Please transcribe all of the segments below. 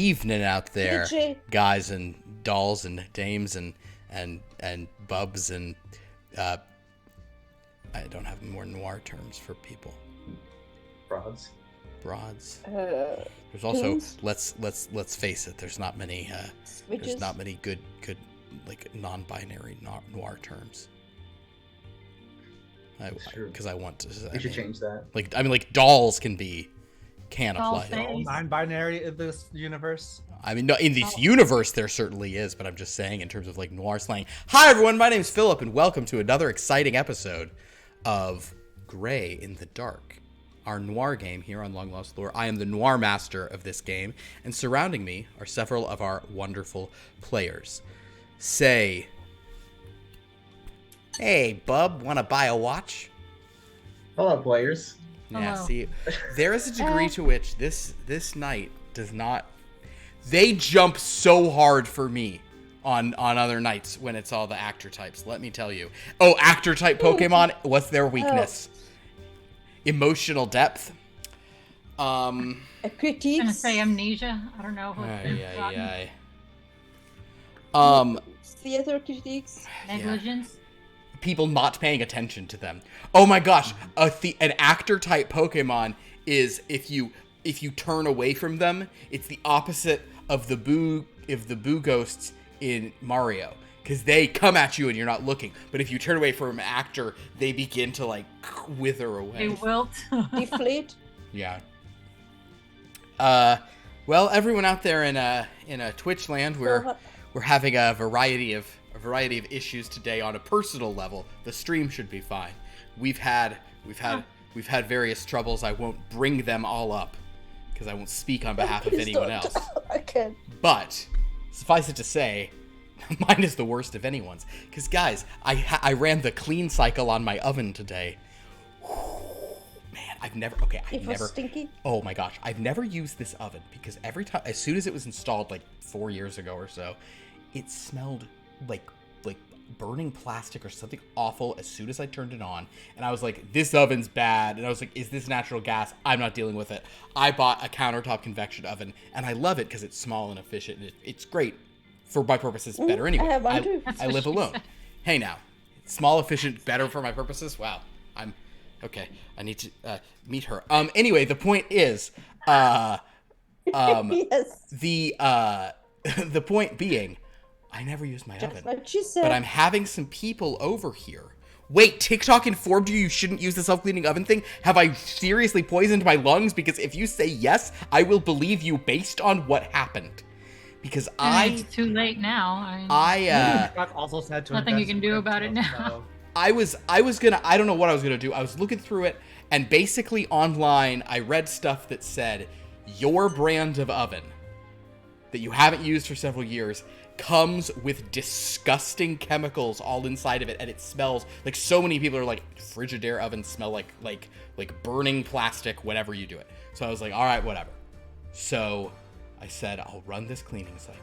evening out there, AJ. guys and dolls and dames and bubs and I don't have more noir terms for people. Broads. There's also let's face it. There's not many good like non-binary noir terms. Because I want to. You should change that. Like dolls can apply to all non-binary in this universe. I mean, no, in this universe there certainly is, but I'm just saying in terms of like noir slang. Hi everyone, my name is Philip, and welcome to another exciting episode of Gray in the Dark, our noir game here on Long Lost Lore. I am the noir master of this game, and surrounding me are several of our wonderful players. Say, hey bub, want to buy a watch? Hello, players. Yeah, Hello. see, there is a degree to which this night does not. They jump so hard for me on other nights when it's all the actor types. Let me tell you. Oh, actor type Pokemon. What's their weakness? Emotional depth. Critiques. I'm gonna say amnesia. I don't know. Theater critiques. Negligence. People not paying attention to them. Oh my gosh, an actor type Pokemon is if you turn away from them, it's the opposite of the boo ghosts in Mario, because they come at you and you're not looking. But if you turn away from an actor, they begin to like wither away. They wilt. Deflate. Yeah. Well, everyone out there in a Twitch land, we're having a variety of issues today on a personal level. The stream should be fine. We've had various troubles. I won't bring them all up because I won't speak on behalf of anyone else. I can't. But suffice it to say, mine is the worst of anyone's. Because guys, I ran the clean cycle on my oven today. Man, I've never. Stinky. Oh my gosh, I've never used this oven because every time, as soon as it was installed, like 4 years ago or so, it smelled like burning plastic or something awful as soon as I turned it on. And I was like, this oven's bad. And I was like, is this natural gas? I'm not dealing with it. I bought a countertop convection oven, and I love it because it's small and efficient. And it's great for my purposes. Better anyway. I have one too. I live alone. Hey now, small, efficient, better for my purposes. Wow, I'm okay. I need to meet her. Anyway, the point is, Yes. the point being, I never use my Just oven. what she said. But I'm having some people over here. Wait, TikTok informed you shouldn't use the self-cleaning oven thing? Have I seriously poisoned my lungs? Because if you say yes, I will believe you based on what happened. Because It's too late now. Scrakk also said to Nothing you can do about it investigate, now. so- I was gonna, I don't know what I was gonna do. I was looking through it, and basically online, I read stuff that said, your brand of oven that you haven't used for several years comes with disgusting chemicals all inside of it, and it smells like, so many people are like, Frigidaire ovens smell like burning plastic whenever you do it. So I was like, all right, whatever. So I said, I'll run this cleaning cycle.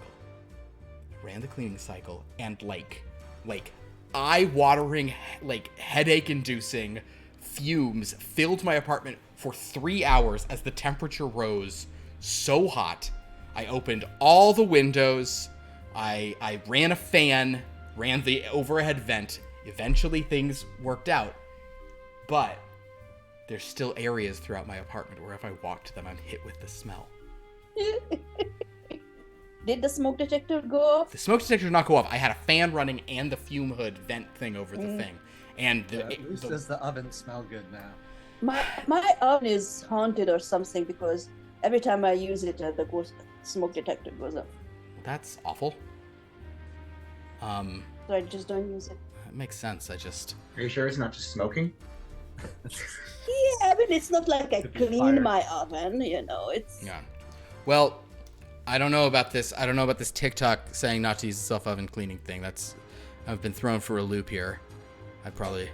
I ran the cleaning cycle, and like eye-watering, like headache-inducing fumes filled my apartment for 3 hours as the temperature rose so hot. I opened all the windows. I ran a fan, ran the overhead vent. Eventually things worked out. But there's still areas throughout my apartment where if I walk to them, I'm hit with the smell. Did the smoke detector go off? The smoke detector did not go off. I had a fan running and the fume hood vent thing over the thing. And At least does the oven smell good now? My oven is haunted or something because every time I use it, the smoke detector goes up. that's awful. So I just don't use it. That makes sense. Are you sure it's not just smoking? Yeah, I mean, it's not like I Could be clean fire. my oven, it's... Yeah. Well, I don't know about this. I don't know about this TikTok saying not to use the self-oven cleaning thing. I've been thrown for a loop here. I've probably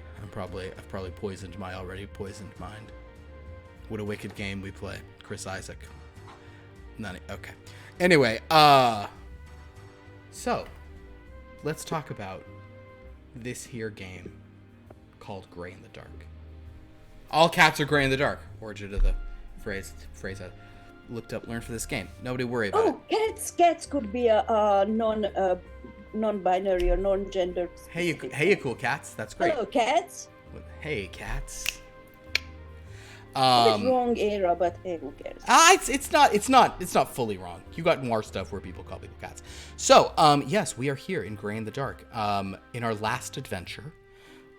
poisoned my already poisoned mind. What a wicked game we play. Chris Isaac. Okay. Anyway, so let's talk about this here game called Gray in the Dark. All cats are gray in the dark. Origin of the phrase. learned for this game. Nobody worry about it. Oh, cats could be a non-binary or non-gender. Hey, you cool cats. That's great. Hello, cats. Hey, cats. A bit wrong era, but hey, who cares? It's not fully wrong. You got Noir stuff where people call people cats. So, yes, we are here in Grey in the Dark. In our last adventure,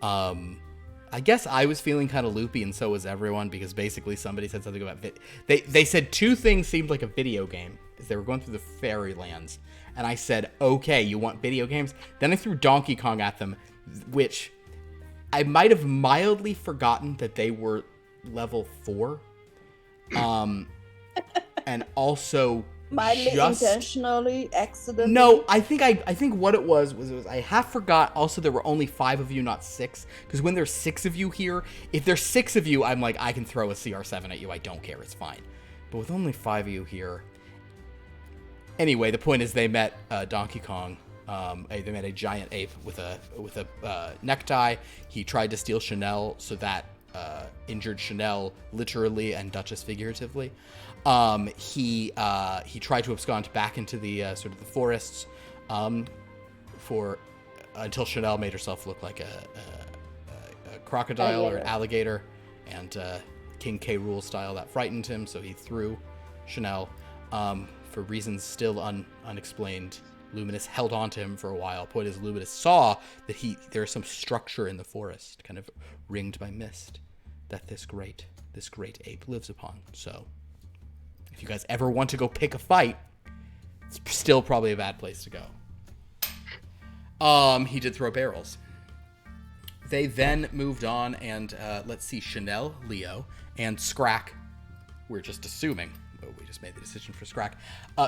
I guess I was feeling kind of loopy, and so was everyone, because basically somebody said something about they said two things seemed like a video game as they were going through the fairylands, and I said, okay, you want video games? Then I threw Donkey Kong at them, which I might have mildly forgotten that they were level 4, and also Mildly intentionally, accidentally. No, I think what it was I half forgot. Also, there were only 5 of you, not 6. Because when there's 6 of you here, if there's 6 of you, I'm like, I can throw a CR7 at you. I don't care. It's fine. But with only 5 of you here. Anyway, the point is they met Donkey Kong. They met a giant ape with a necktie. He tried to steal Sha'Nehl, so that injured Sha'Nehl literally and Duchess figuratively. He tried to abscond back into the sort of the forests until Sha'Nehl made herself look like a crocodile or an alligator, and King K. Rool style that frightened him, so he threw Sha'Nehl. For reasons still unexplained, Luminus held on to him for a while. Point is, Luminus saw that there's some structure in the forest, kind of ringed by mist, that this great ape lives upon. So, if you guys ever want to go pick a fight, it's still probably a bad place to go. He did throw barrels. They then moved on, and let's see, Sha'Nehl, Leo, and Scrakk, we're just assuming, we just made the decision for Scrakk,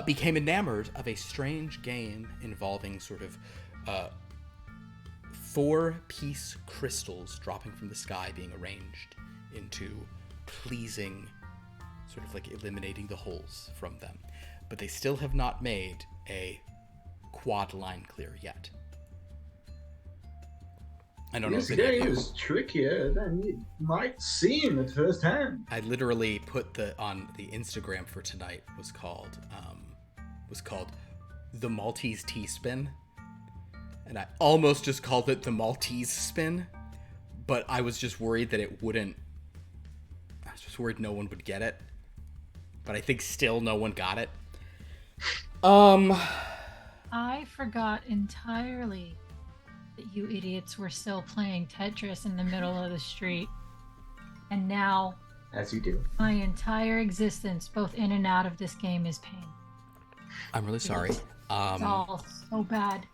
became enamored of a strange game involving sort of 4-piece crystals dropping from the sky being arranged into pleasing, sort of like eliminating the holes from them. But they still have not made a quad line clear yet. I don't know if this game is trickier than it might seem at first hand. I literally put on the Instagram for tonight was called the Maltese T-Spin, and I almost just called it the Maltese Spin, but I was just worried that it wouldn't. I was just worried no one would get it, but I think still no one got it. I forgot entirely that you idiots were still playing Tetris in the middle of the street. And now, as you do, my entire existence, both in and out of this game, is pain. I'm really sorry. It's all so bad.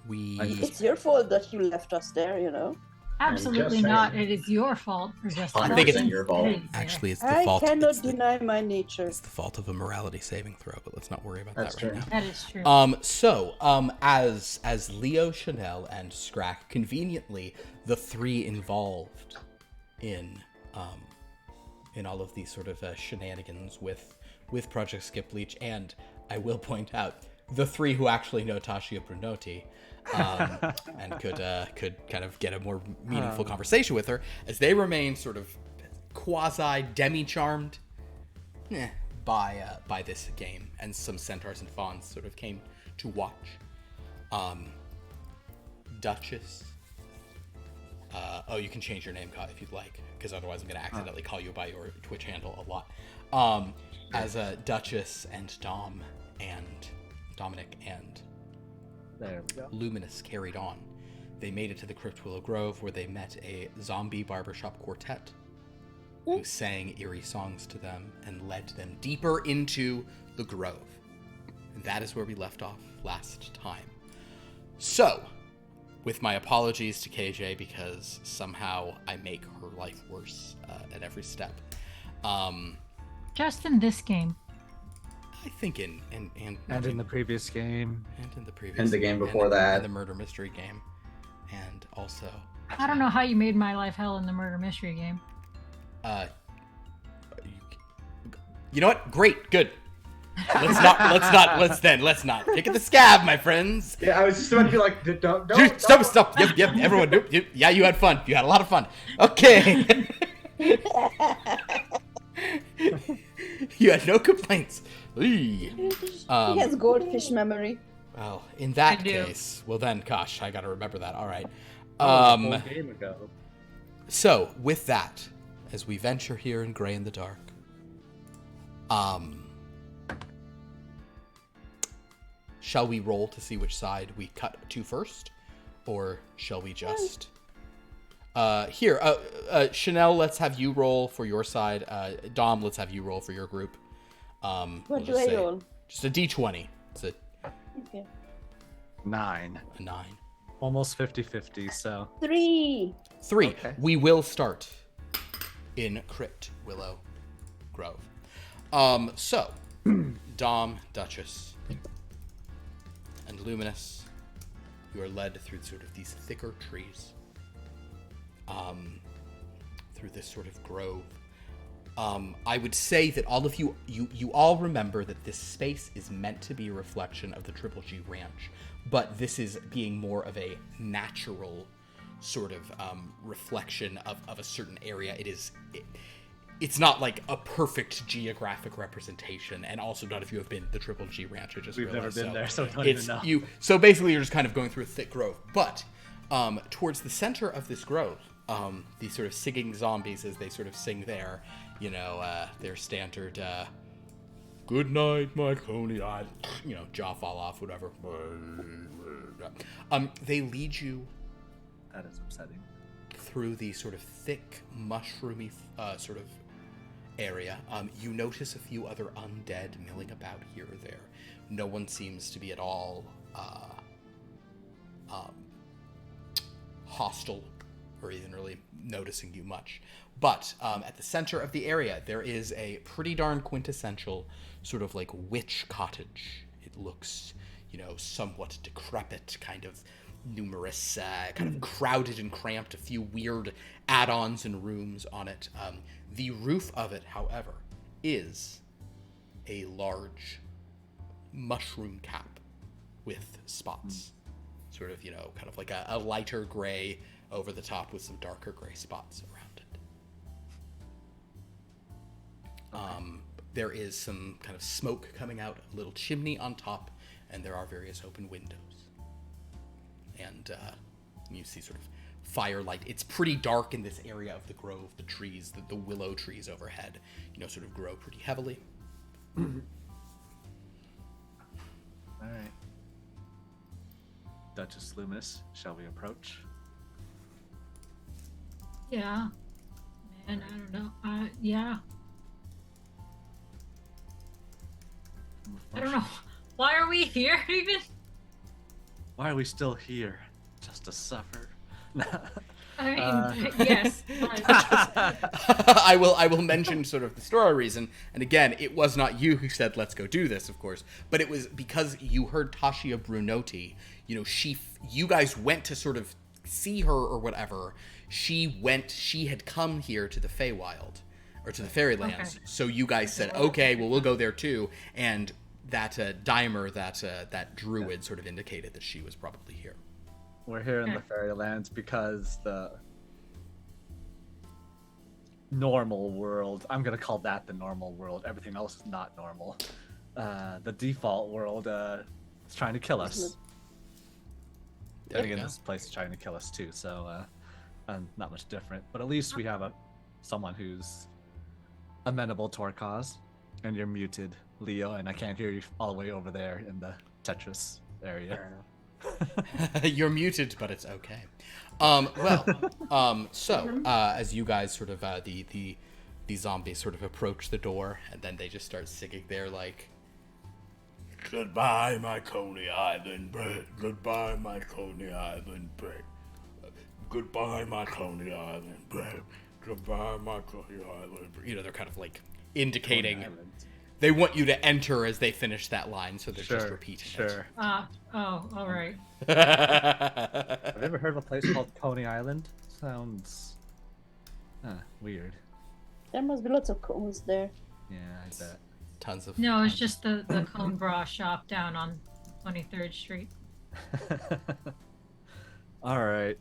It's your fault that you left us there, you know? Absolutely not. It is your fault for just. I think it's your fault. Actually, it's the fault. I cannot deny my nature. It's the fault of a morality saving throw, but let's not worry about that right now. That is true. As Leo, Sha'Nehl, and Scrakk, conveniently, the 3 involved in all of these sort of shenanigans with Project Skip Bleach, and I will point out the 3 who actually know Tasha Brunotti. And could kind of get a more meaningful conversation with her, as they remain sort of quasi demi-charmed by this game, and some centaurs and fawns sort of came to watch. Duchess. You can change your name if you'd like, because otherwise I'm going to accidentally call you by your Twitch handle a lot. As Duchess and Dominic and There we go. Luminus carried on. They made it to the Crypt Willow Grove, where they met a zombie barbershop quartet who sang eerie songs to them and led them deeper into the grove. And that is where we left off last time. So, with my apologies to KJ, because somehow I make her life worse at every step. Just in this game. I think in the previous game. And the game before that. And the murder mystery game. And also... I don't know how you made my life hell in the murder mystery game. You know what? Great, good. Let's not. Pick at the scab, my friends. Yeah, I was just about to be like, don't. Stop. Yep, everyone. Yep. Yeah, you had fun. You had a lot of fun. Okay. You had no complaints. Eee. He has goldfish memory. Well, in that I do. case, well then, gosh, I gotta remember that. All right. A whole game ago. So, with that, as we venture here in Gray in the Dark, shall we roll to see which side we cut to first? Or shall we just... Sha'Nehl, let's have you roll for your side. Dom, let's have you roll for your group. What do I roll? Just a d20. It's a Okay. 9. 9. Almost 50-50, so... 3. 3. Okay. We will start in Crypt Willow Grove. So, Dom, Duchess, and Luminus, you are led through sort of these thicker trees, through this sort of grove. I would say that all of you all remember that this space is meant to be a reflection of the ttrpg ranch, but this is being more of a natural sort of reflection of a certain area. It's not like a perfect geographic representation, and also none of you have been the ttrpg ranch. I just We've never realized, been so there, so we don't even know. So basically, you're just kind of going through a thick grove. But towards the center of this grove, these sort of singing zombies, as they sort of sing their standard "Good night, my Coney Island," jaw fall off, whatever. They lead you That is upsetting. through the sort of thick, mushroomy sort of area. You notice a few other undead milling about here or there. No one seems to be at all hostile or even really noticing you much. But at the center of the area, there is a pretty darn quintessential sort of like witch cottage. It looks, somewhat decrepit, kind of numerous, kind of crowded and cramped, a few weird add-ons and rooms on it. The roof of it, however, is a large mushroom cap with spots. Sort of, kind of like a lighter gray over the top with some darker gray spots around it. There is some kind of smoke coming out, a little chimney on top, and there are various open windows. And you see sort of firelight. It's pretty dark in this area of the grove. The trees, the willow trees overhead, sort of grow pretty heavily. All right. Duchess Luminus, shall we approach? Yeah. Man, I don't know. Yeah. I don't know. Why are we here even? Why are we still here? Just to suffer? I mean, yes. But... I will mention sort of the story reason. And again, it was not you who said, let's go do this, of course. But it was because you heard Tasha Brunotti. You guys went to sort of see her or whatever. She had come here to the Feywild. Or to the Fairylands. Okay. So you guys said, okay, well, we'll go there too. And that Dimer, that druid, sort of indicated that she was probably here. We're here in the Fairylands because the normal world, I'm going to call that the normal world. Everything else is not normal. The default world is trying to kill us. I think this place is trying to kill us too, so not much different. But at least we have someone who's amenable to our cause. And you're muted, Leo, and I can't hear you all the way over there in the Tetris area. You're muted, but it's okay. So as you guys sort of the zombies sort of approach the door, and then they just start singing their like, "Goodbye, my Coney Island bread. Goodbye, my Coney Island bread. Goodbye, my Coney Island bread. Goodbye, my Coney Island bread." They're kind of like indicating they want you to enter as they finish that line, so they're just repeating it. all right. Have you ever heard of a place called Coney Island? Sounds weird. There must be lots of cones there. Yeah, I bet. Tons of... No, it's just the cone bra shop down on 23rd Street. All right.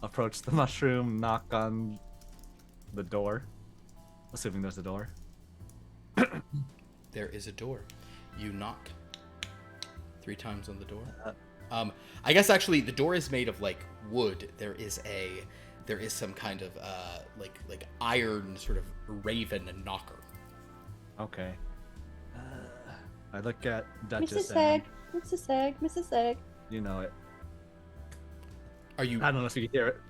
Approach the mushroom, knock on the door. Assuming there's a door. There is a door. You knock 3 times on the door. I guess actually the door is made of like wood. There is some kind of like iron sort of raven knocker. Okay. I look at Duchess Mrs. and Egg, Mrs. Egg, Mrs. Egg. you know it. Are you? I don't know if you can hear it.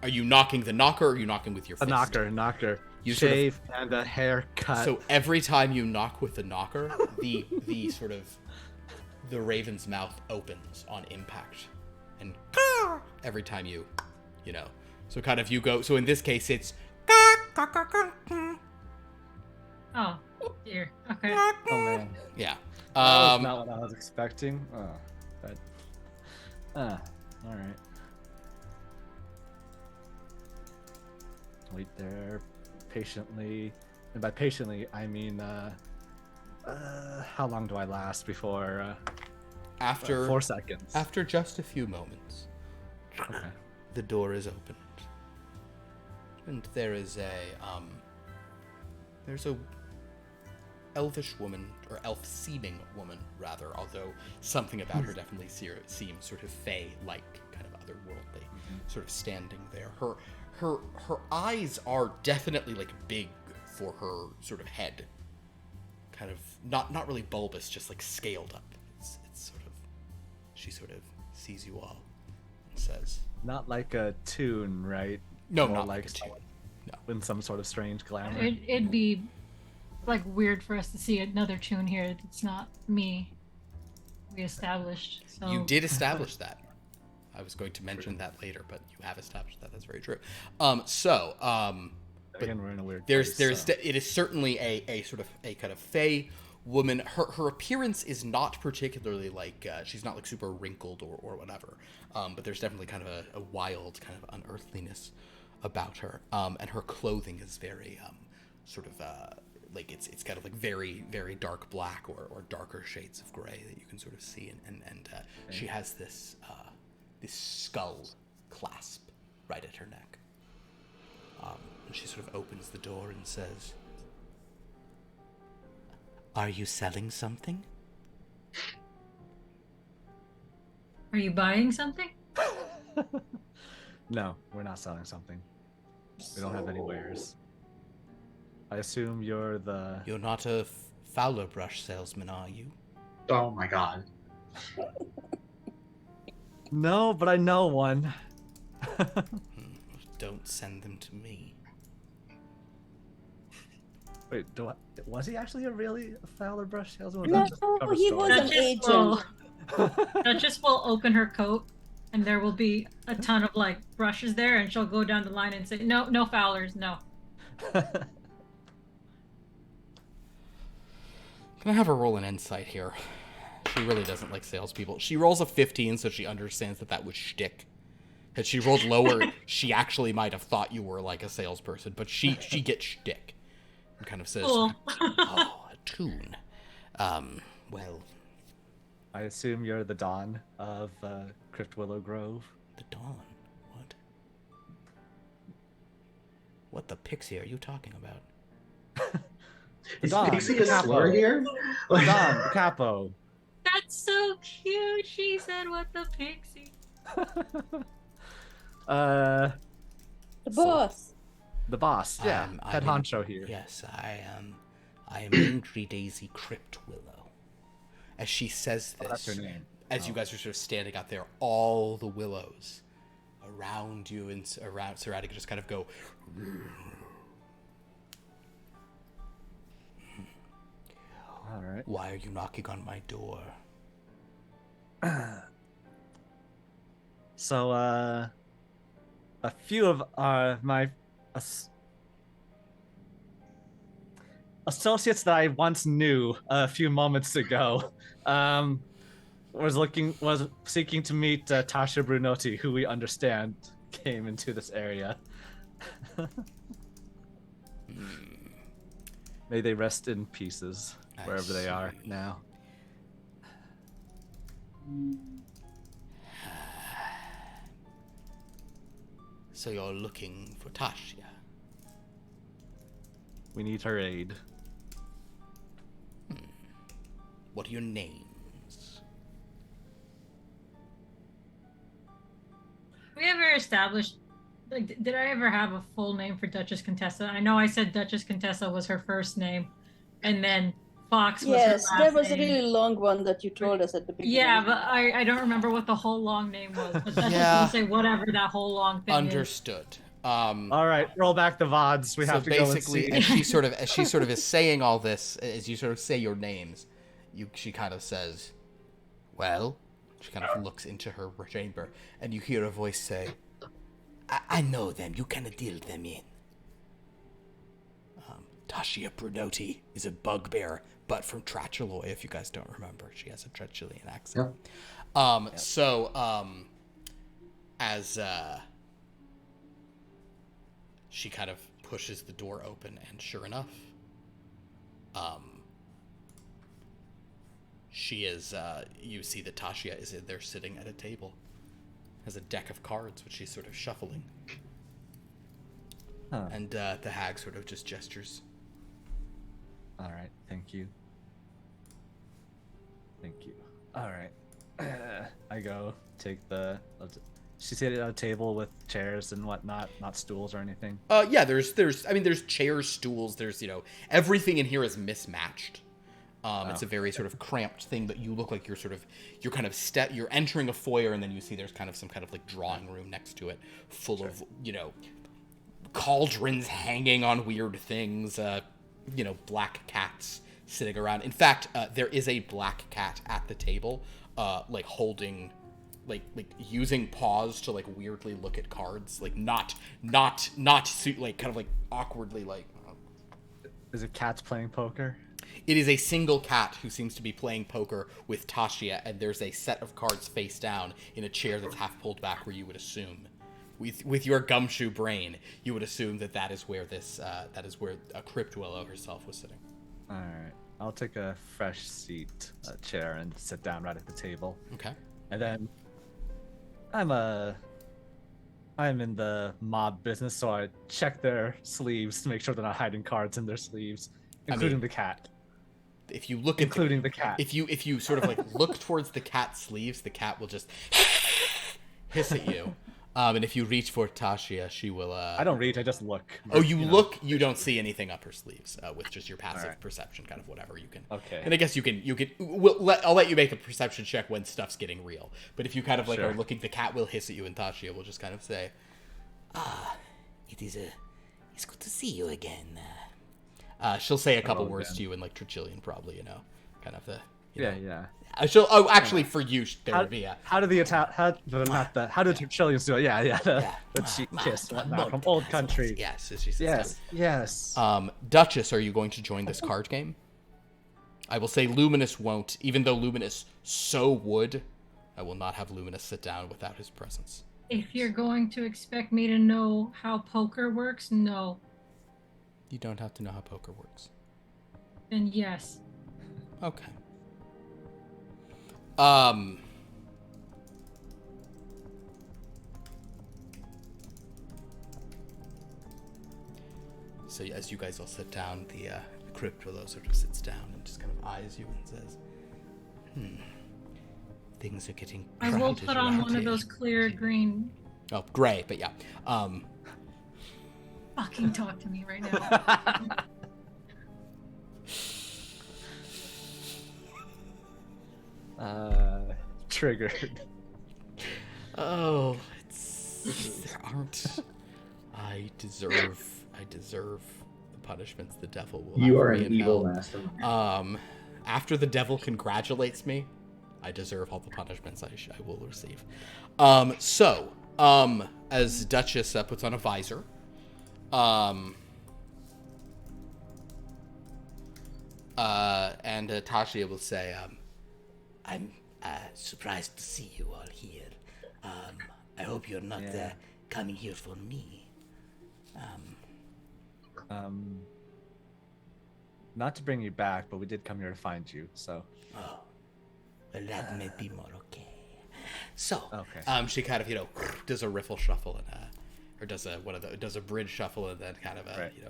Are you knocking the knocker, or are you knocking with your A fist? knocker. You sort of- Shave and a haircut. So every time you knock with the knocker, the sort of the raven's mouth opens on impact, and every time you know. So kind of you go. So in this case, it's. Oh, dear. Okay. Oh man. Yeah. That was not what I was expecting. Oh, all right. Wait there patiently, and by patiently I mean how long do I last before? After 4 seconds. After just a few moments, Okay. the door is opened, and there's a elvish woman, or elf-seeming woman rather, although something about her definitely seems sort of fey-like, kind of otherworldly, sort of standing there. Her eyes are definitely like big for her sort of head, kind of not really bulbous, just like scaled up. It's sort of, she sort of sees you all and says, Not like a tune, right? "No, More not like a tune. someone No." in some sort of strange glamour. It'd be like weird for us to see another tune here that's not me. We established. So You did establish that. I was going to mention that later, but you have established that. That's very true. Again, we're in a weird It is certainly a sort of a kind of fey woman. Her appearance is not particularly like she's not like super wrinkled or whatever. But there's definitely kind of a wild kind of unearthliness about her. And her clothing is very sort of like it's kind of like very, very dark black or darker shades of gray that you can sort of see, and she has this skull clasp right at her neck. And she sort of opens the door and says, "Are you selling something?" Are you buying something? No, we're not selling something. We don't have any wares. I assume you're the... You're not a Fowler brush salesman, are you? Oh my god. No, but I know one. Don't send them to me. Wait, was he actually a Fowler brush salesman? No, Just a cover he story? was an agent. Duchess will open her coat, and there will be a ton of like brushes there, and she'll go down the line and say, "No Fowlers, no." Can I have her roll an insight here? She really doesn't like salespeople. She rolls a 15, so she understands that was shtick. Had she rolled lower, she actually might have thought you were like a salesperson, but she gets shtick. And kind of says, Cool. "Oh, a tune. Well, I assume you're the Dawn of Crypt Willow Grove. the dawn. What? What the pixie are you talking about?" Is Dawn, Pixie the a slur capo. here? Dawn, the capo. That's so cute. She said, "What the pixie?" The boss. The boss. Yeah, head I'm- honcho here. Yes, I am Angry Daisy Crypt Willow. As she says this, That's her name. as you guys are sort of standing out there, all the willows around you and surrounding just kind of go. All right. Why are you knocking on my door? So, a few of my associates that I once knew a few moments ago, was seeking to meet Tasha Brunotti, who we understand came into this area. May they rest in pieces I wherever they are see. now. So you're looking for Tasha? We need her aid. What are your names? Have we ever established, like, did I ever have a full name for Duchess Contessa? I know I said Duchess Contessa was her first name, and then Fox was her Yes, last there was a name. really long one that you told us at the beginning. Yeah, but I don't remember what the whole long name was. But Duchess Yeah. will say whatever that whole long thing is. Understood. All right, roll back the VODs. We have to go and basically, see. as she sort of is saying all this, as you sort of say your names, she kind of says, "Well," she kind of looks into her chamber, and you hear a voice say, I know them. You cannot deal them in. Tashia Brunotti is a bugbear, but from Trachaloy, if you guys don't remember. She has a Trachilian accent. Yep. As she kind of pushes the door open, and sure enough, she is, you see that Tashia is in there sitting at a table. Has a deck of cards, which she's sort of shuffling. Huh. And the hag sort of just gestures. All right, thank you. Thank you. All right. I go take the... She's sitting at a table with chairs and whatnot, not stools or anything. Yeah, there's chairs, stools, there's, everything in here is mismatched. It's a very sort of cramped thing, but you look like you're entering a foyer, and then you see there's kind of some kind of like drawing room next to it, full of, cauldrons hanging on weird things, black cats sitting around. In fact, there is a black cat at the table, like holding, like using paws to like weirdly look at cards, like not like kind of like awkwardly like. Is it cats playing poker? It is a single cat who seems to be playing poker with Tashia, and there's a set of cards face down in a chair that's half pulled back, where you would assume, with your gumshoe brain, you would assume that is where a crypt dweller herself was sitting. All right, I'll take a fresh chair, and sit down right at the table. Okay. And then I'm in the mob business, so I check their sleeves to make sure they're not hiding cards in their sleeves, including the cat. If you look including the cat. If you sort of like look towards the cat's sleeves, the cat will just hiss at you. And if you reach for Tashia, she will. I don't reach. I just look. Oh, you look. You don't see anything up her sleeves with just your passive perception, kind of whatever you can. Okay. And I guess you can. I'll let you make a perception check when stuff's getting real. But if you kind of like are looking, the cat will hiss at you, and Tashia will just kind of say, it's good to see you again. She'll say a couple words to you in like Trachilian, probably, kind of the. Yeah. Actually, for you, there would be a. How do the how do Trachilians do it? Yeah. The cheek kiss, whatnot, from old country. Yes, as she says. Yes. Duchess, are you going to join this card game? I will say Luminus won't, even though Luminus so would. I will not have Luminus sit down without his presence. If you're going to expect me to know how poker works, no. You don't have to know how poker works. Then yes. Okay. So as you guys all sit down, the crypt dweller sort of sits down and just kind of eyes you and says, things are getting crowded. I will put on one of those clear green. Oh, gray, but yeah. Fucking talk to me right now. Triggered. Oh, there aren't. I deserve the punishments the devil will. You have are me an in evil hell. master. After the devil congratulates me, I deserve all the punishments I will receive. As Duchess puts on a visor, and Tashia will say, I'm surprised to see you all here. I hope you're not coming here for me. Not to bring you back, but we did come here to find you, so. Oh, well, that may be more okay. So, okay. She kind of, does a riffle shuffle and, or does a bridge shuffle and then kind of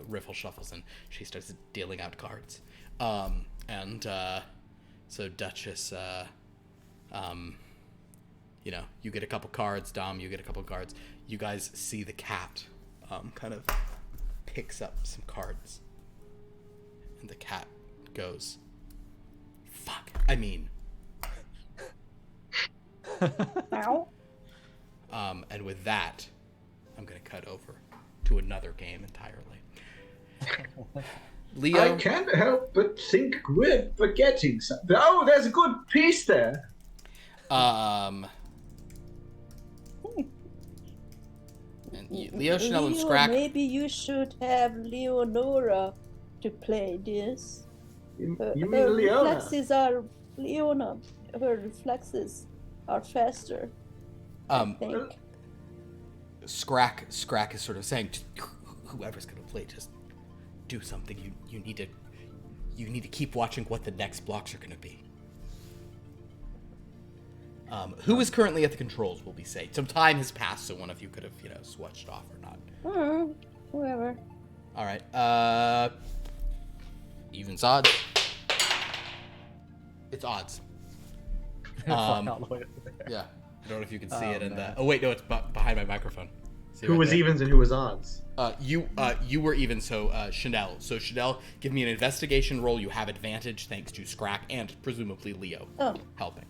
riffle shuffles, and she starts dealing out cards. And So Duchess, you get a couple cards. Dom, you get a couple cards. You guys see the cat kind of picks up some cards. And the cat goes, fuck, I mean. Ow. And with that, I'm going to cut over to another game entirely. Leo? I can't help but think we're forgetting something. Oh, there's a good piece there. And Leo, Sha'Nehl, and Scrakk. Maybe you should have Leonora to play this. You Her mean Leona? reflexes are Leona. Her reflexes are faster. I think. Scrakk is sort of saying, whoever's going to play, just do something. You need to keep watching what the next blocks are going to be. Who is currently at the controls, will we say? Some time has passed, so one of you could have, switched off or not. Whoever. All right. Evens odds. It's odds. All the way over there. Yeah. I don't know if you can see Oh, it in man. the... Oh, wait, no, it's behind my microphone. See Who right was there? evens and who was odds? You were even, so Sha'Nehl. So Sha'Nehl, give me an investigation roll. You have advantage thanks to Scrakk and presumably Leo helping.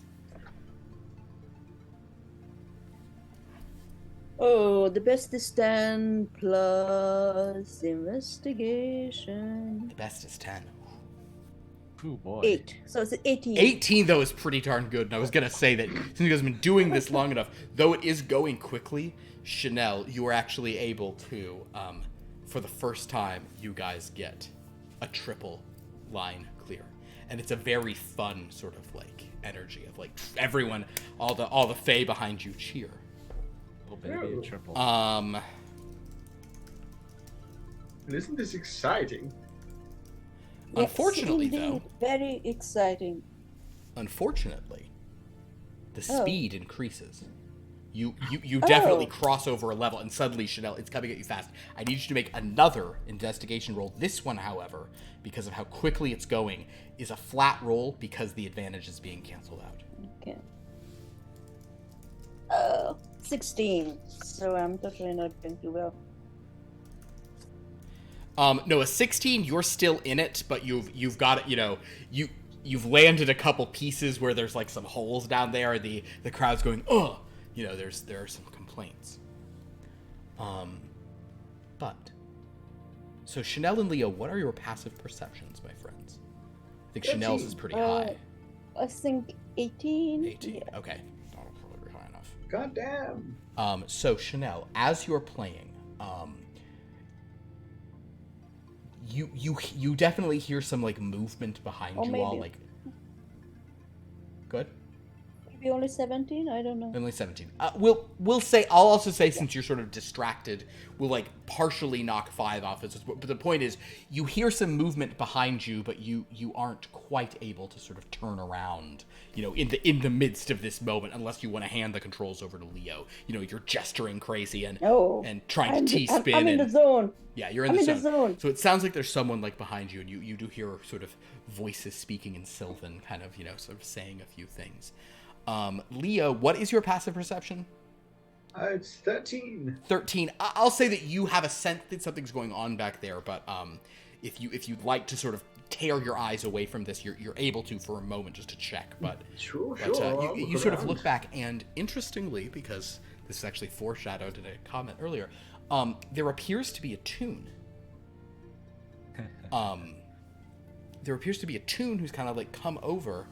Oh, the best is 10 plus investigation. The best is 10. Oh boy. 8. So it's 18. 18, though, is pretty darn good. And I was going to say that since you guys have been doing this long enough, though it is going quickly, Sha'Nehl, you are actually able to, for the first time, you guys get a triple line clear. And it's a very fun sort of, energy of, everyone, all the Fae behind you cheer. Oh baby, triple. And isn't this exciting? Yes, Unfortunately, indeed. though, Very exciting. the speed increases. You definitely cross over a level, and suddenly, Sha'Nehl, it's coming at you fast. I need you to make another investigation roll. This one, however, because of how quickly it's going, is a flat roll because the advantage is being canceled out. Okay. 16. So I'm totally not doing too well. No, a 16, you're still in it, but you've got it, you've landed a couple pieces where there's some holes down there, the crowd's going, ugh! There are some complaints. But so Sha'Nehl and Leo, what are your passive perceptions, my friends? I think Chanel's is pretty high. I think 18. 18. Yeah. Okay. That'll probably be high enough. God damn. So Sha'Nehl, as you're playing, you definitely hear some movement behind Or you maybe- all. Good. Maybe only 17. I don't know. Only 17. We'll say. I'll also say, since you're sort of distracted, we'll partially knock 5 off. But the point is, you hear some movement behind you, but you aren't quite able to sort of turn around. In the midst of this moment, unless you want to hand the controls over to Leo. You're gesturing crazy and trying to T-spin. I'm in the zone. Yeah, you're in the zone. So it sounds like there's someone behind you, and you do hear sort of voices speaking in Sylvan, kind of sort of saying a few things. Leo, what is your passive perception? It's 13. 13. I'll say that you have a sense that something's going on back there, but if you'd like to sort of tear your eyes away from this, you're able to for a moment just to check. But Sure. You sort of look back, and interestingly, because this is actually foreshadowed in a comment earlier, there appears to be a tune. There appears to be a tune who's kind of come over.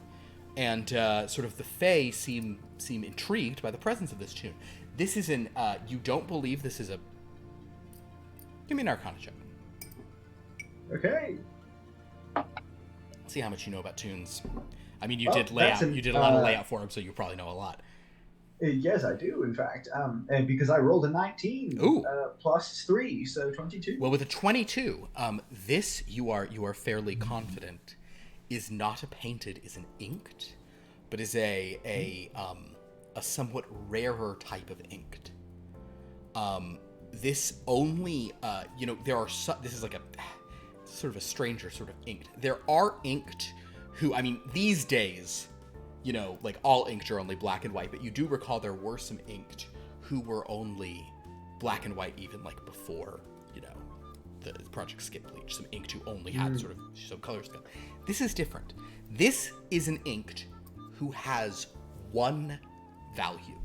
And sort of the Fae seem intrigued by the presence of this tune. This is you don't believe this is a... Give me an Arcana check. Okay. See how much you know about tunes. I mean, Oh, did layout. that's You did a lot of layout for them, so you probably know a lot. Yes, I do, in fact. And because I rolled a 19. Ooh. Plus 3, so 22. Well, with a 22, this you are fairly confident is not a painted, is an inked, but is a somewhat rarer type of inked. This only, there are this is a sort of a stranger sort of inked. There are inked who, I mean, these days, you know, like all inked are only black and white, but you do recall there were some inked who were only black and white even like before, you know, the Project Skip Bleach. Some inked who only had sort of some color scheme. This is different. This is an inked who has one value.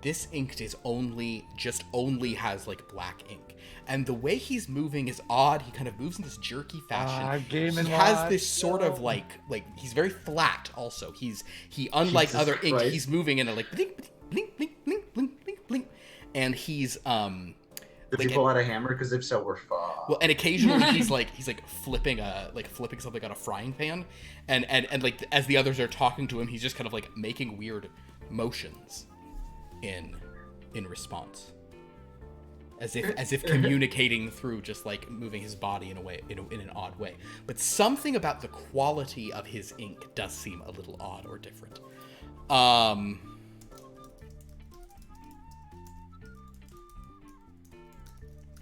This inked is only has like black ink. And the way he's moving is odd. He kind of moves in this jerky fashion. He has this sort of like he's very flat also. He unlike Jesus other ink, Christ. he's moving in a like blink, blink, blink, blink, blink, blink, blink. And he's Did you pull out a hammer? Because if so, we're fucked. well, and occasionally he's like flipping something on a frying pan, and like as the others are talking to him, he's just kind of like making weird motions in response, as if communicating through just like moving his body in a way in an odd way. But something about the quality of his ink does seem a little odd or different.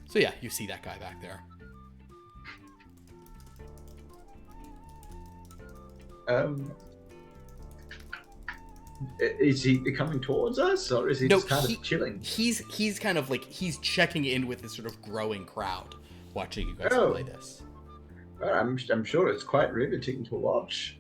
So yeah, you see that guy back there. Is he coming towards us, or is he just kind of chilling? He's kind of like he's checking in with this sort of growing crowd, watching you guys play this. I'm sure it's quite riveting to watch.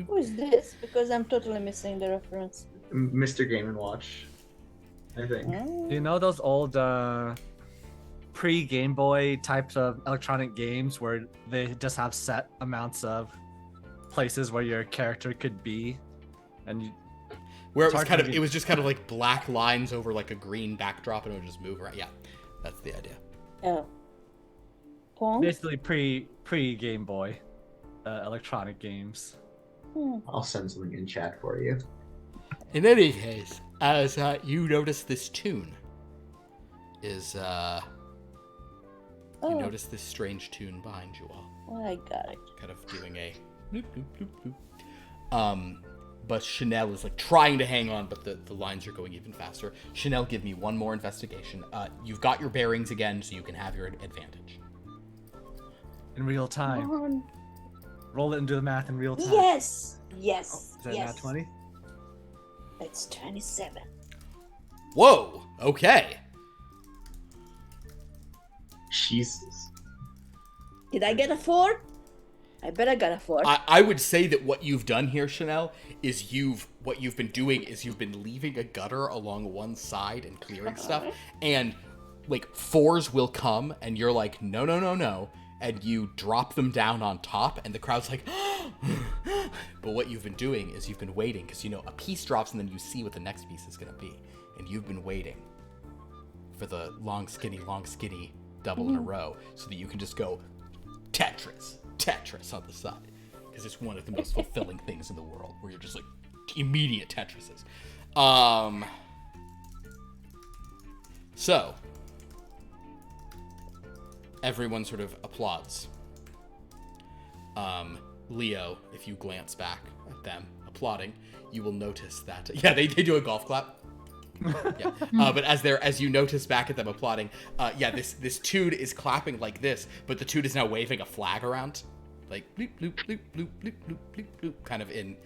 Who is this? Because I'm totally missing the reference. Mr. Game & Watch, I think. Oh. Do you know those old pre-Game Boy types of electronic games where they just have set amounts of places where your character could be, and you, where it was kind of it was just kind of like black lines over like a green backdrop, and it would just move around. Yeah, that's the idea. Oh. Pong? basically pre-Game Boy electronic games. I'll send something in chat for you. In any case, as you notice this tune is you notice this strange tune behind you all. Oh, I got it. Kind of doing a bloop, bloop, bloop, bloop. But Sha'Nehl is like trying to hang on, but the lines are going even faster. Sha'Nehl, give me one more investigation. You've got your bearings again, so you can have your advantage. In real Come time. on. Roll it and do the math in real time. Yes! Yes! Is that yes. not 20? It's 27. Whoa! Okay. Jesus. Did I get a 4? I bet I got a 4. I would say that what you've done here, Sha'Nehl, is you've been leaving a gutter along one side and clearing stuff, and like 4s will come, and you're like, no, and you drop them down on top, and the crowd's like, but what you've been doing is you've been waiting, because you know a piece drops, and then you see what the next piece is going to be, and you've been waiting for the long skinny double in a row, so that you can just go Tetris on the side, because it's one of the most fulfilling things in the world, where you're just like immediate Tetrises. So everyone sort of applauds. Leo, if you glance back at them applauding, you will notice that they do a golf clap. Yeah. But as you notice back at them applauding, this Tude is clapping like this, but the Tude is now waving a flag around, like bloop bloop bloop bloop bloop bloop bloop bloop, kind of in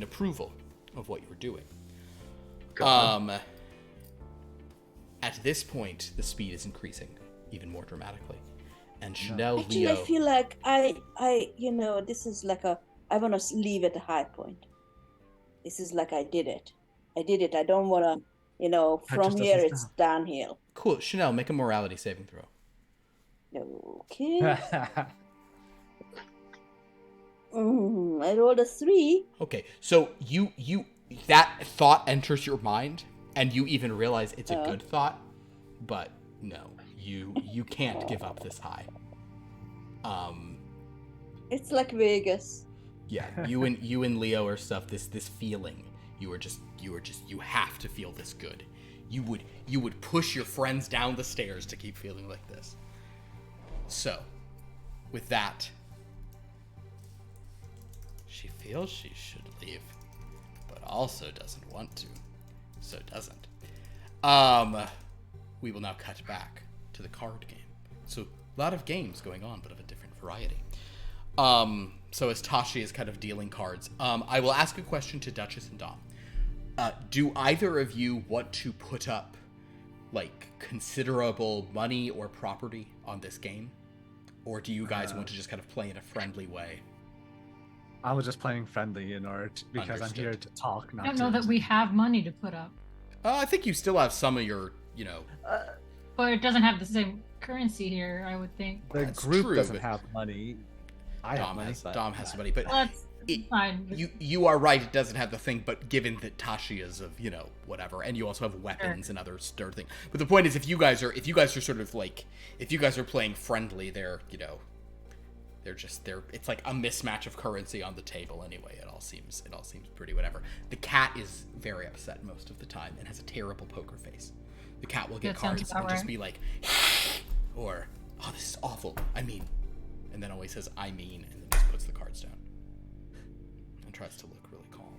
approval of what you were doing. At this point, the speed is increasing even more dramatically, and Sha'Nehl, Actually, Leo. I feel like I this is like I want to leave at a high point. This is like I did it. I don't want to, from here it's downhill. Cool. Sha'Nehl, make a morality saving throw. Okay. I rolled a 3. Okay, so you that thought enters your mind, and you even realize it's a good thought, but no, you can't give up this high. It's like Vegas. Yeah, you and Leo or stuff. This feeling, you have to feel this good. You would push your friends down the stairs to keep feeling like this. So, with that, she feels she should leave, but also doesn't want to, so doesn't. we will now cut back to the card game. So a lot of games going on, but of a different variety. So as Tashi is kind of dealing cards, I will ask a question to Duchess and Dom. Do either of you want to put up like considerable money or property on this game? Or do you guys want to just kind of play in a friendly way? I was just playing friendly in order to, because Understood. I'm here to talk, not I don't know that we have money to put up, I think you still have some of your, but it doesn't have the same currency here. I would think. The That's group true, doesn't but- have money. I have money. Dom has some money, but Well, that's fine. you are right, it doesn't have the thing, but given that Tashi is of, whatever, and you also have weapons and other stir thing. But the point is, if you guys are sort of like, if you guys are playing friendly, they're it's like a mismatch of currency on the table anyway. It all seems pretty whatever. The cat is very upset most of the time and has a terrible poker face. The cat will get That sounds cards about and just right. be like, or, oh, this is awful, I mean, and then always says, I mean, and then just puts the cards down and tries to look really calm.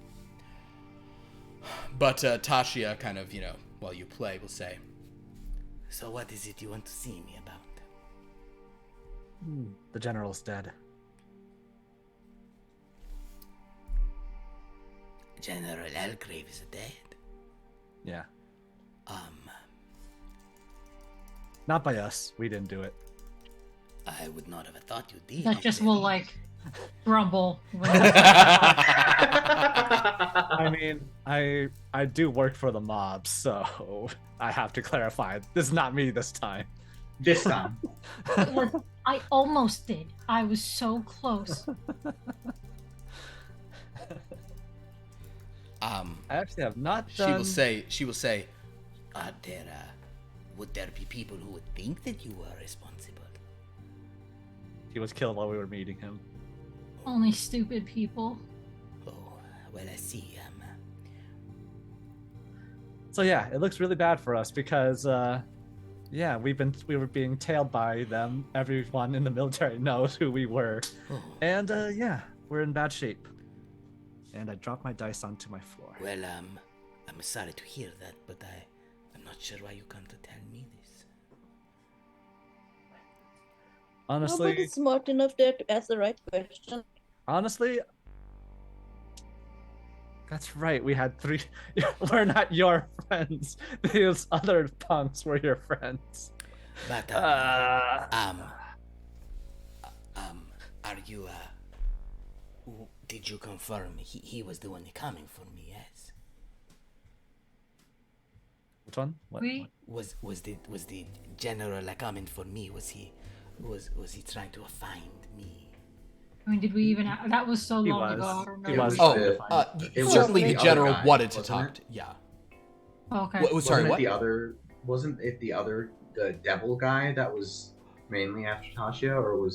But Tasha kind of, while you play, will say, so what is it you want to see me about? The general's dead. General Elgrave is dead. Yeah. Not by us. We didn't do it. I would not have thought you did. That just will like grumble. I mean, I do work for the mob, so I have to clarify. This is not me this time. This time. I almost did. I was so close. I actually have not She done... will say, would there be people who would think that you were responsible? He was killed while we were meeting him. Only stupid people. Oh, well, I see. So yeah, it looks really bad for us because, yeah, we were being tailed by them. Everyone in the military knows who we were, and yeah, we're in bad shape. And I dropped my dice onto my floor. Well, I'm sorry to hear that, but I'm not sure why you come to tell me this. Honestly, Nobody's smart enough there to ask the right question. Honestly, that's right. We had 3. We're not your friends. These other punks were your friends. But are you did you confirm he was the one coming for me? Yes. Which one? What? Was the general coming for me? Was he trying to find me? I mean, did we even have... That was so He long was. ago. I don't He know. was. It was Certainly the the other general guy, wanted to wasn't talk it? to. Yeah. Okay. Sorry, what? Wasn't it the devil guy that was mainly after Tasha, or was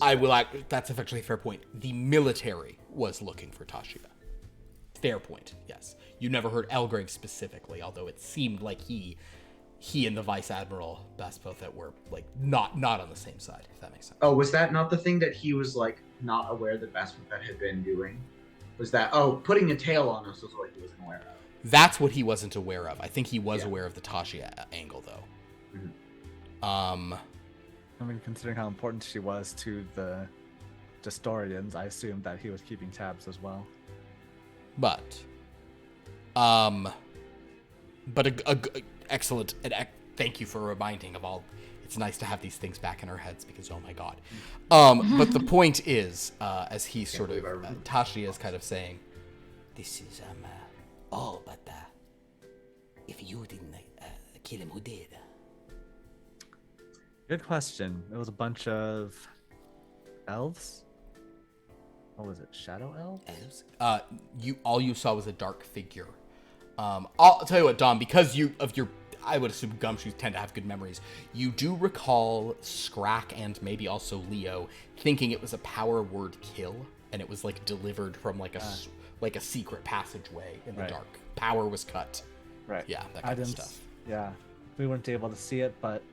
That's actually a fair point. The military was looking for Tasha. Fair point. Yes. You never heard Elgrave specifically, although it seemed like he and the Vice Admiral Baspothet that were like not on the same side, if that makes sense. Oh, was that not the thing that he was like not aware that Baspothet had been doing? Was that putting a tail on us was what he wasn't aware of? That's what he wasn't aware of. I think he was aware of the Tasha angle though. Mm-hmm. I mean, considering how important she was to the Destorians, I assumed that he was keeping tabs as well. But excellent. Thank you for reminding of all. It's nice to have these things back in our heads because, oh my god. But the point is, as he sort of, Tashi is kind of saying, this is, but if you didn't kill him, who did? Good question. It was a bunch of elves. What was it? Shadow elves? Elves? All you saw was a dark figure. I'll tell you what, Dom, because I would assume gumshoes tend to have good memories. You do recall Scrakk and maybe also Leo thinking it was a power word kill, and it was like delivered from like a secret passageway in the dark. Power was cut. Right. Yeah, that kind of stuff. Yeah, we weren't able to see it, but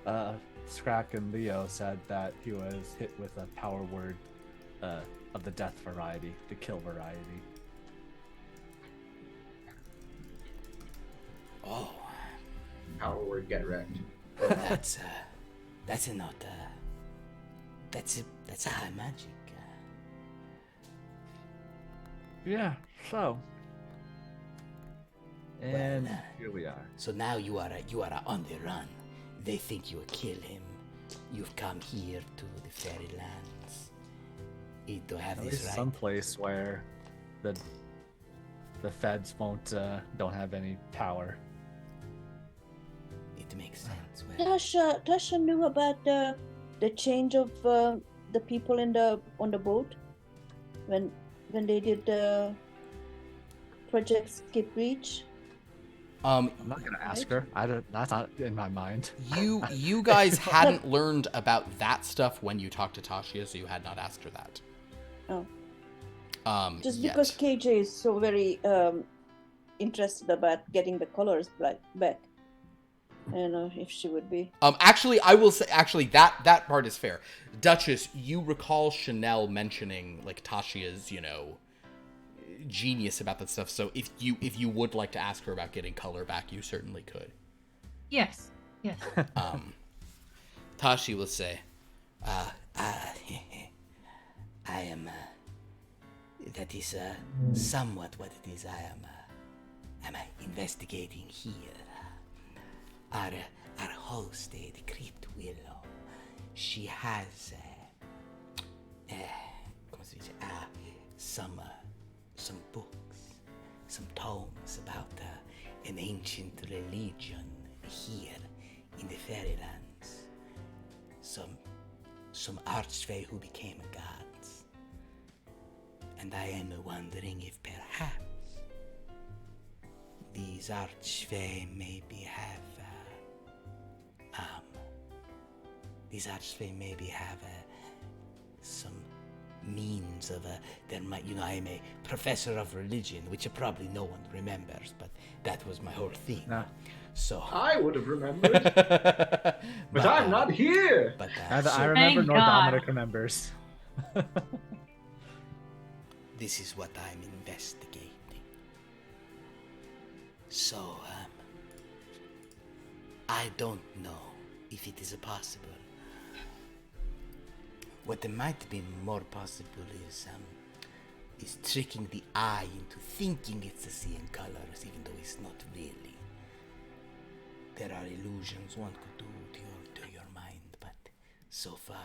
Scrakk and Leo said that he was hit with a power word of the death variety, the kill variety. Oh. Power word get wrecked. That's not that's high magic. Yeah. So. And Well, here we are. So now you are on the run. They think you will kill him. You've come here to the fairylands. Do I have At this least right? someplace where the feds don't have any power. It makes sense. Well, Tasha knew about the change of the people on the boat when they did the Project Skip Reach. I'm not gonna ask her. That's not in my mind. You guys hadn't learned about that stuff when you talked to Tasha, so you had not asked her that. Oh. Just Yet. because KJ is so very interested about getting the colors back. I don't know if she would be. Actually, I will say, that part is fair. Duchess, you recall Sha'Nehl mentioning, like, Tasha's, genius about that stuff, so if you would like to ask her about getting color back, you certainly could. Yes. Tashi will say, I am, that is somewhat what it is. I am investigating here. Our host, the Crypt Willow, she has, some books, some tomes about an ancient religion here in the fairylands. Some archfey who became gods. And I am wondering if perhaps these archfey maybe have some means of there might, I am a professor of religion, which probably no one remembers, but that was my whole thing. No. So I would have remembered, but I'm not here. But I remember, Thank nor God. Dominic remembers. this is what I'm investigating. So I don't know if it is possible. What might be more possible is tricking the eye into thinking it's seeing colors, even though it's not really. There are illusions one could do to your mind, but so far,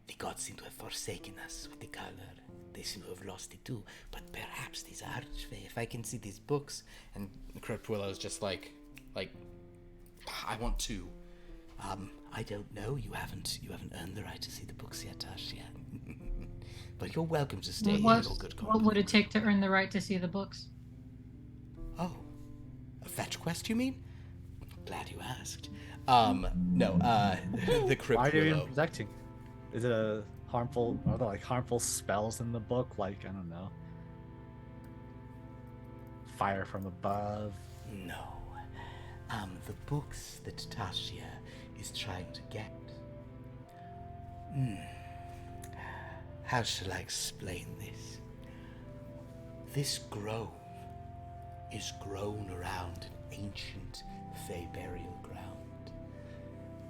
the gods seem to have forsaken us with the color. They seem to have lost it too. But perhaps these archfey, if I can see these books, and Crypt Willow is just like, I want to. I don't know. You haven't earned the right to see the books yet, Tasha. But you're welcome to stay here. You're good company. What would it take to earn the right to see the books? Oh, a fetch quest, you mean? Glad you asked. No, the Crypt Why are you even Willow. protecting? Is it are there like harmful spells in the book? Like, I don't know. Fire from above? No. The books that Tasha is trying to get. How shall I explain this? This grove is grown around an ancient fey burial ground.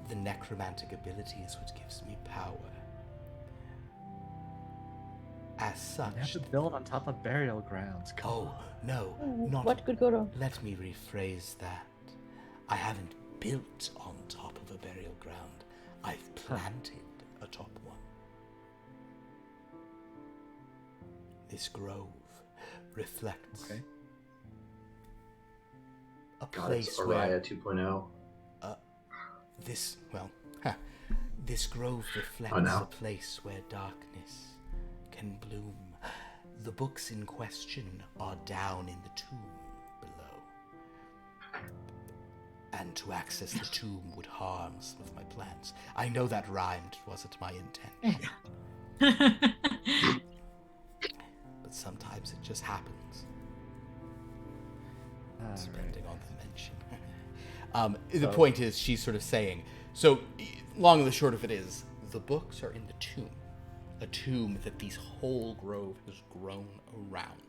The necromantic ability is what gives me power. As such... You have to build on top of burial grounds. Come on. No, not... What could go wrong? Let me rephrase that. I haven't built on top of a burial ground. I've planted atop one. This grove reflects a God, it's place Araya where 2.0. this grove reflects a place where darkness can bloom. The books in question are down in the tomb below. And to access the tomb would harm some of my plans. I know that rhymed, it wasn't my intention. But sometimes it just happens. Depending on the dimension. The point is, she's sort of saying, so long and the short of it is, the books are in the tomb. A tomb that this whole grove has grown around.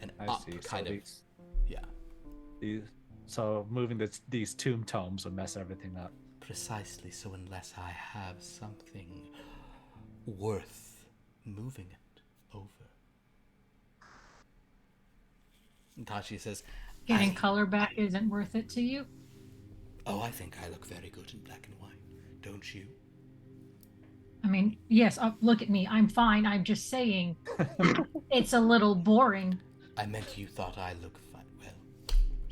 And I up, see. kind So of. Yeah. So moving these tomb tomes would mess everything up. Precisely, so unless I have something worth moving it over. And Tachi says, Getting color back isn't worth it to you? Oh, I think I look very good in black and white. Don't you? I mean, yes, look at me. I'm fine. I'm just saying it's a little boring. I meant you thought I look fine.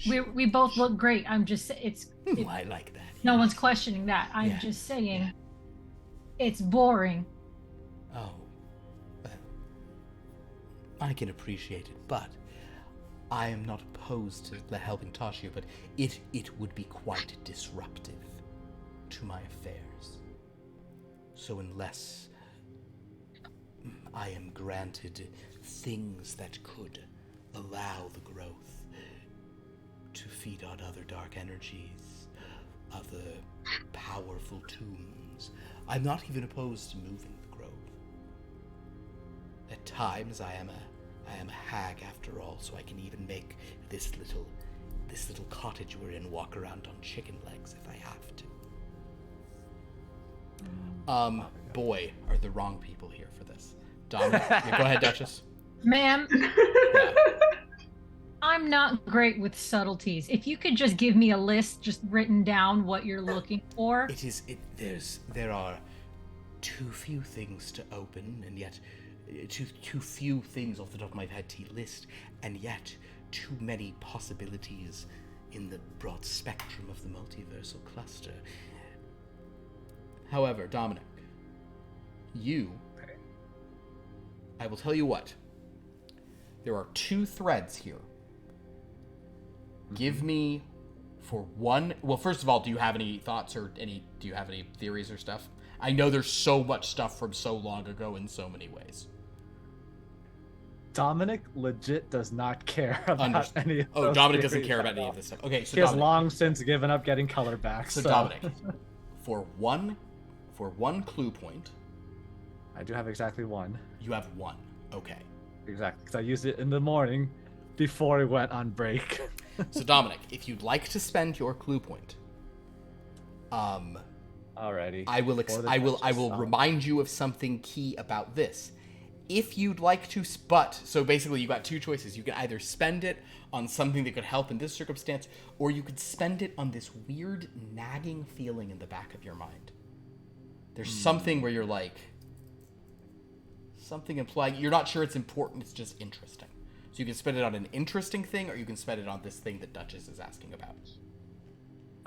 Well, We both look great. I'm just I like that. no one's questioning that. I'm just saying it's boring. Oh, well, I can appreciate it, but I am not opposed to helping Tasha, but it would be quite disruptive to my affairs. So unless I am granted things that could allow the growth to feed on other dark energies, other powerful tombs, I'm not even opposed to moving the grove. At times I am a hag after all, so I can even make this little cottage we're in walk around on chicken legs if I have to. Boy, are the wrong people here for this. Dominic, yeah, go ahead, Duchess. Ma'am, Yeah. I'm not great with subtleties. If you could just give me a list, just written down what you're looking for. There are too few things to open, and yet too few things off the top of my head to list, and yet too many possibilities in the broad spectrum of the multiversal cluster. However, Dominic, I will tell you what. There are 2 threads here. Give me for one. Well, first of all, do you have any thoughts do you have any theories or stuff? I know there's so much stuff from so long ago in so many ways. Dominic legit does not care about any of those Dominic doesn't theories care at about any all. of this stuff. Okay, so He has Dominic, long since given up getting color back. so Dominic, for one clue point, I do have exactly one. you have 1. Okay. Exactly, because I used it in the morning before we went on break. So Dominic, if you'd like to spend your clue point, Alrighty. I will remind you of something key about this. If you'd like to, so basically you got 2 choices. You can either spend it on something that could help in this circumstance, or you could spend it on this weird nagging feeling in the back of your mind. There's something where you're like, something implying, you're not sure it's important, it's just interesting. So you can spend it on an interesting thing, or you can spend it on this thing that Duchess is asking about.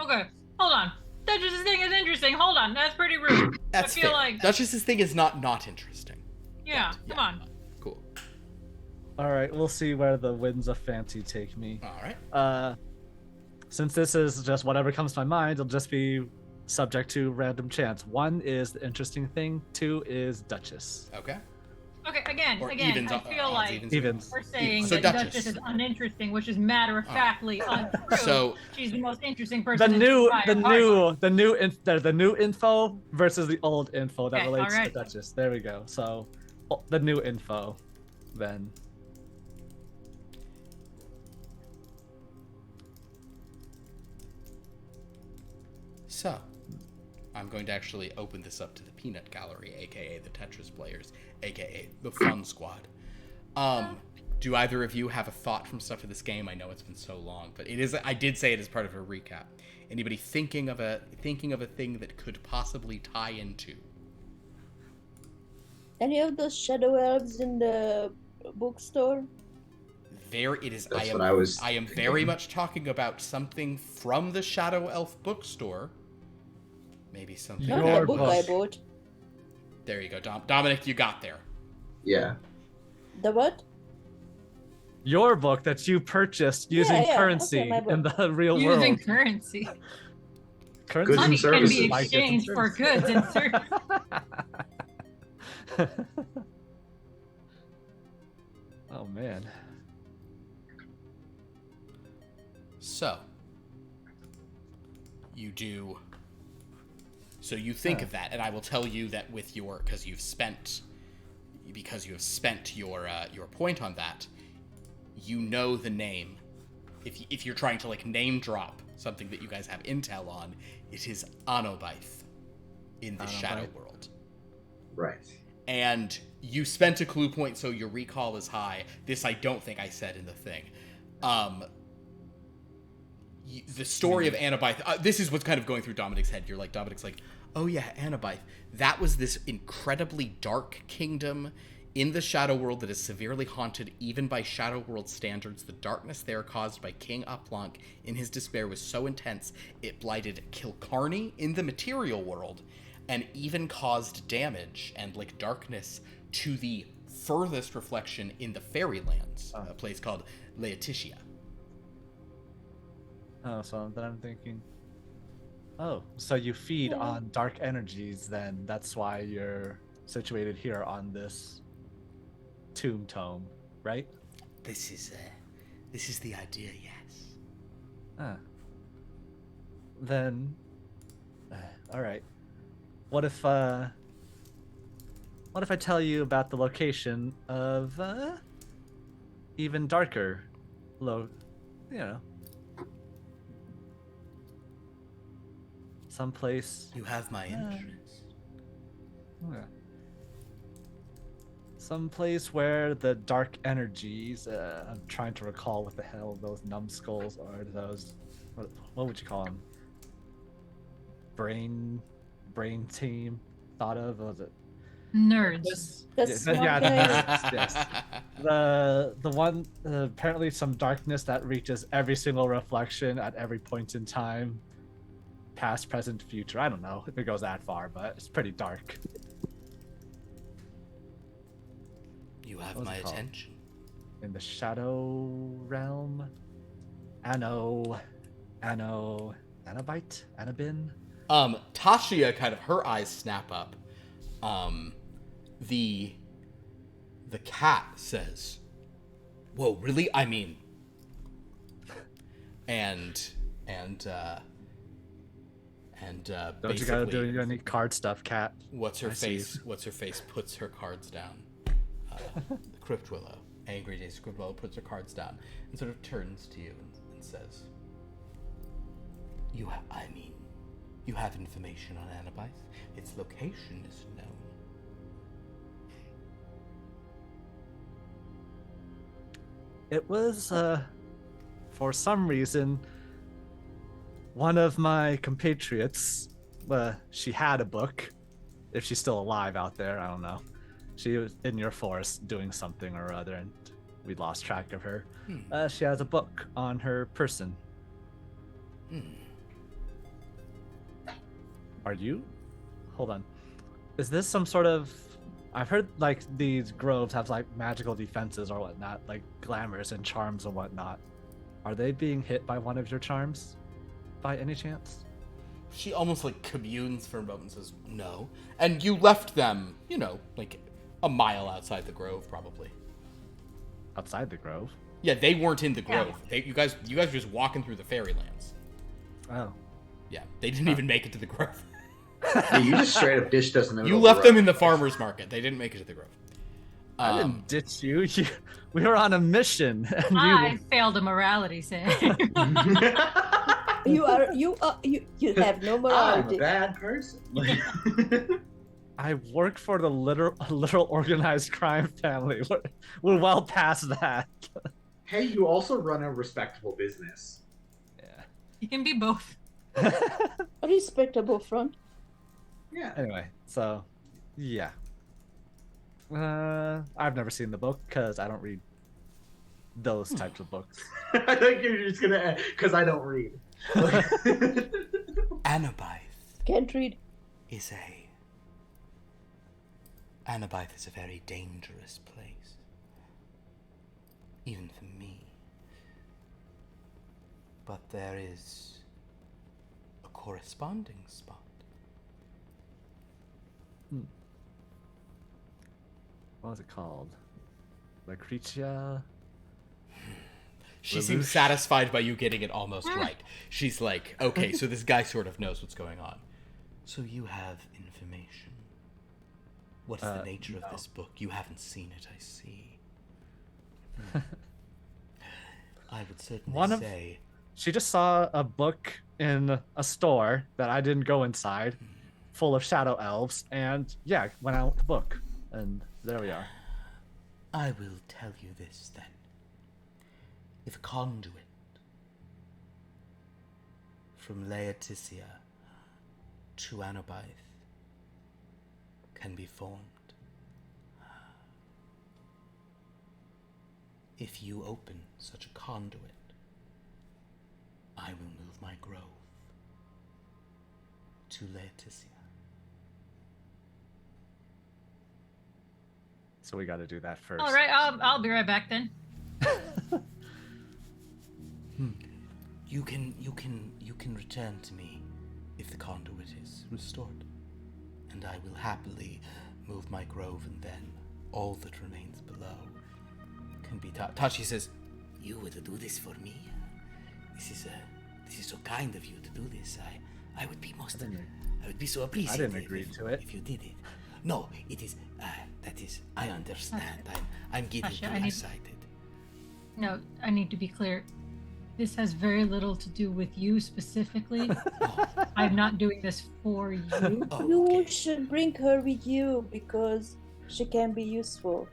Okay, hold on. Duchess's thing is interesting. Hold on, that's pretty rude. That's I feel fair. like Duchess's thing is not interesting. yeah. Come on. Cool. Alright, we'll see where the winds of fancy take me. All right. Since this is just whatever comes to my mind, it'll just be subject to random chance. 1 is the interesting thing, 2 is Duchess. Okay. Okay, again, Or I evens, feel odds, like Evens. we're saying So that Duchess. Duchess is uninteresting, which is matter-of-factly untrue. So- she's the most interesting person. The in new entire info versus the old info that Okay, relates alright. to Duchess. There we go. So, the new info, then. So, I'm going to actually open this up to the Peanut Gallery, aka the Tetris players, aka the Fun Squad. Do either of you have a thought from stuff for this game? I know it's been so long, but it is. I did say it as part of a recap. Anybody thinking of a thing that could possibly tie into? Any of those shadow elves in the bookstore? There it is. That's what I was I am very thinking. much talking about something from the Shadow Elf bookstore. Maybe something. Not Your the book I book. bought. There you go, Dominic. You got there. Yeah. The what? Your book that you purchased using yeah, currency okay, my book. in the real using world. currency. Currency? Goods and Money can be services. Buy goods and exchanged for goods and services. Oh man. So, you do. So you think of that, and I will tell you that with your, because you have spent your point on that, you know the name if you're trying to like name drop something that you guys have intel on, it is Anobaith in the Shadow World. Right. And you spent a clue point, so your recall is high. This I don't think I said in the thing. The story of Anobaith, this is what's kind of going through Dominic's head. Dominic's like, oh yeah, Anobaith. That was this incredibly dark kingdom in the Shadow World that is severely haunted even by Shadow World standards. The darkness there caused by King Uplank in his despair was so intense, it blighted Kilkarni in the material world, and even caused damage and like darkness to the furthest reflection in the Fairylands, a place called Laetitia. Oh, so then I'm thinking, oh, so you feed on dark energies, then that's why you're situated here on this tomb tome, right? This is the idea, yes. Then, all right. What if I tell you about the location of even darker, someplace. You have my interest. Yeah. Someplace where the dark energies. I'm trying to recall what the hell those numbskulls are. Those, what would you call them? Brain team. Thought of, was it? Nerds. That's the guys. nerds. Yes. The one apparently some darkness that reaches every single reflection at every point in time. Past, present, future. I don't know if it goes that far, but it's pretty dark. You have my attention. In the Shadow Realm? Anobite? Anabin? Tasha kind of, her eyes snap up. The cat says, whoa, really? I mean, and don't you gotta do any card stuff, cat? What's her face puts her cards down. The Crypt Willow, angry Daisy Crypt Willow, puts her cards down and sort of turns to you and says, you have information on Anobaith? Its location is known. It was, for some reason, one of my compatriots, she had a book. If she's still alive out there, I don't know. She was in your forest doing something or other, and we lost track of her. She has a book on her person. Are you? Hold on. Is this some sort of... I've heard, like, these groves have, like, magical defenses or whatnot, like glamours and charms and whatnot. Are they being hit by one of your charms? By any chance? She almost, like, communes for a moment and says, no. And you left them, like, a mile outside the grove, probably. Outside the grove? Yeah, they weren't in the grove. You guys were just walking through the Fairylands. Oh. Yeah, they didn't even make it to the grove. Yeah, you just straight up ditched us in the middle You of the left road. them in the farmer's market. They didn't make it to the grove. I didn't ditch you. We were on a mission. And I failed a morality save. You have no I'm a morality. bad person. I work for the literal organized crime family. We're well past that. Hey, you also run a respectable business. Yeah. You can be both. A respectable front. Yeah. Anyway, so yeah. I've never seen the book because I don't read those types of books. I think you're just gonna because I don't read. Anobaith Can't read. is Anobaith is a very dangerous place. Even for me. But there is a corresponding spot. What was it called? Lucretia? She seems satisfied by you getting it almost right. She's like, okay, so this guy sort of knows what's going on. So you have information. What is the nature of this book? You haven't seen it, I see. I would certainly say. She just saw a book in a store that I didn't go inside, full of shadow elves, and yeah, went out with the book, and there we are. I will tell you this then. If a conduit from Laetitia to Anabyth can be formed, if you open such a conduit, I will move my grove to Laetitia. So we got to do that first. All right, I'll be right back then. You can return to me if the conduit is restored, and I will happily move my grove, and then all that remains below can be Tachi says, "You would do this for me? This is so kind of you to do this. I would be so appreciative. I didn't agree to it. If you did it. No, it is. That is. I understand. I'm getting Tasha, too excited. No, I need to be clear. This has very little to do with you specifically. I'm not doing this for you. Oh, You okay. should bring her with you because she can be useful.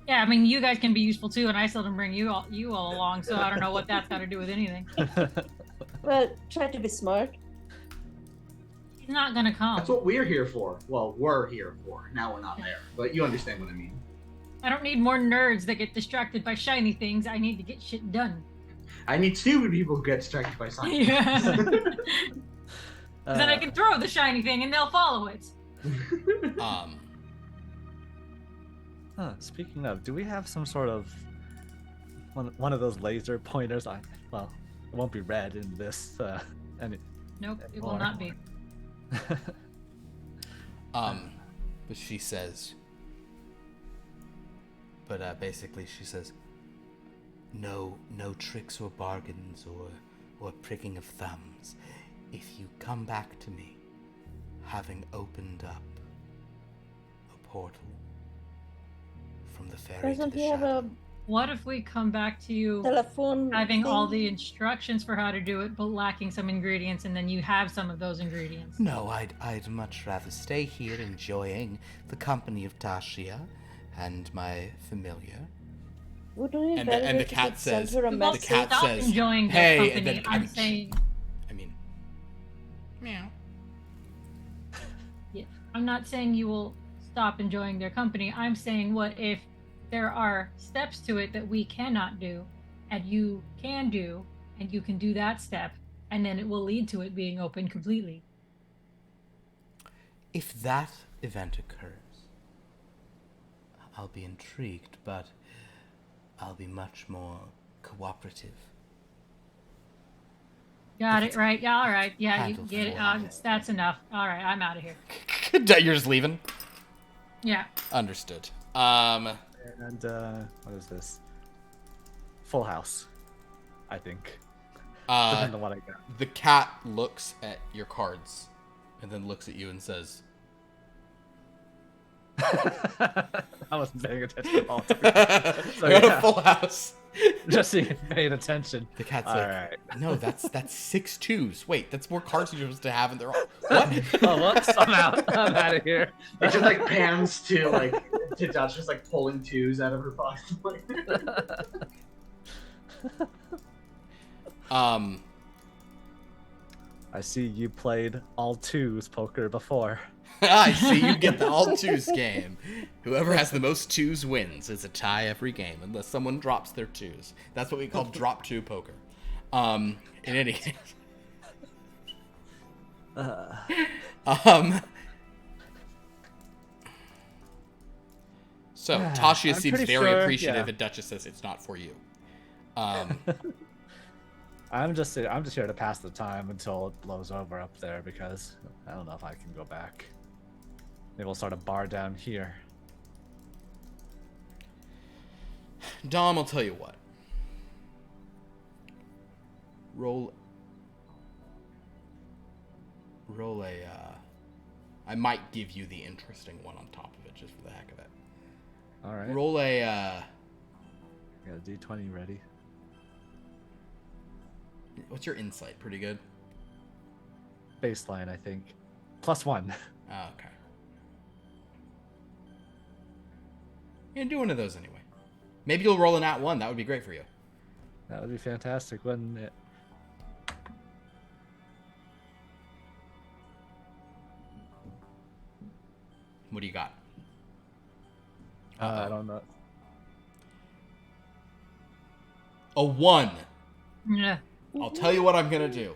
Yeah, I mean, you guys can be useful too, and I still didn't bring you all along, so I don't know what that's got to do with anything. Well, try to be smart. He's not gonna come. That's what we're here for. Well, we're here for. Now we're not there. But you understand what I mean. I don't need more nerds that get distracted by shiny things. I need to get shit done. I need stupid people who get distracted by science. Yeah. Then I can throw the shiny thing and they'll follow it. Speaking of, do we have some sort of one of those laser pointers? Well, it won't be red in this. Nope, it will not be. But she says. But basically, she says, no tricks or bargains or pricking of thumbs. If you come back to me, having opened up a portal from the fairy to Doesn't the he have shadow. a What if we come back to you telephone having all thing? the instructions for how to do it, but lacking some ingredients, and then you have some of those ingredients? No, I'd much rather stay here enjoying the company of Tashia and my familiar. Wouldn't it be And better the if you cat could send says- her a You the won't message? cat stop says, enjoying the "Hey," and company. then I'm saying, I mean, meow. yeah, I'm not saying you will stop enjoying their company. I'm saying, what if there are steps to it that we cannot do, and you can do, and you can do that step, and then it will lead to it being open completely. If that event occurs, I'll be intrigued, but I'll be much more cooperative. Got If it, it's right? Yeah, all right. Yeah, you handled get it. for me. That's enough. All right, I'm out of here. You're just leaving. Yeah. Understood. And what is this? Full House, I think. Depending on what I got. The cat looks at your cards, and then looks at you and says, I wasn't paying attention at all. So, "I got yeah. a full house." Just so you paid attention. The cat's All like, right. No, that's 6 2s. Wait, that's more cards you're supposed to have, and they're all what? Oh, whoops, I'm out. I'm out of here. It just like pans to Dutch just like pulling twos out of her pocket. I see you played all twos poker before. I see you get the all 2s game. Whoever has the most 2s wins. It's a tie every game, unless someone drops their 2s. That's what we call drop 2 poker. In any case. So Tasha I'm seems pretty very sure, appreciative, yeah. and Duchess says it's not for you. I'm just here to pass the time until it blows over up there because I don't know if I can go back. Maybe we'll start a bar down here. Dom, I'll tell you what. Roll a, I might give you the interesting one on top of it, just for the heck of it. All right. Roll a, Got a D20 ready. What's your insight? Pretty good. Baseline, I think. +1. Oh, okay. You're gonna do one of those anyway. Maybe you'll roll an @1. That would be great for you. That would be fantastic, wouldn't it? What do you got? I don't know. A 1. Yeah. I'll tell you what I'm gonna do.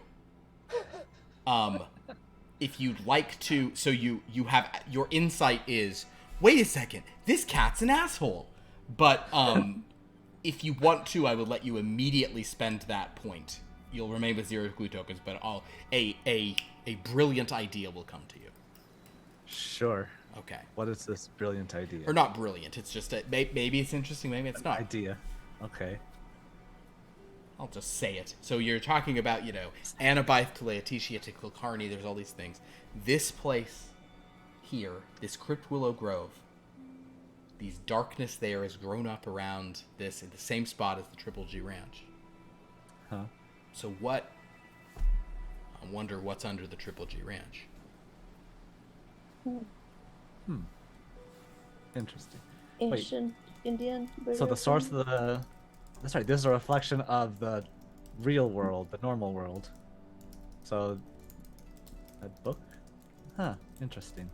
If you'd like to, so you have your insight is, wait a second, this cat's an asshole. But if you want to, I would let you immediately spend that point. You'll remain with 0 glue tokens, but a brilliant idea will come to you. Sure. Okay. What is this brilliant idea? Or not brilliant. It's just maybe it's interesting, maybe it's not. Idea. Okay. I'll just say it. So you're talking about, Anabythe to Laetitia to Kilcarney, there's all these things. This place here, this Crypt Willow Grove, these darkness there has grown up around this in the same spot as the ttrpg Ranch. Huh. So I wonder what's under the ttrpg Ranch. Interesting. Ancient Indian. So the source of the... That's right, this is a reflection of the real world, the normal world. So, a book? Huh, interesting.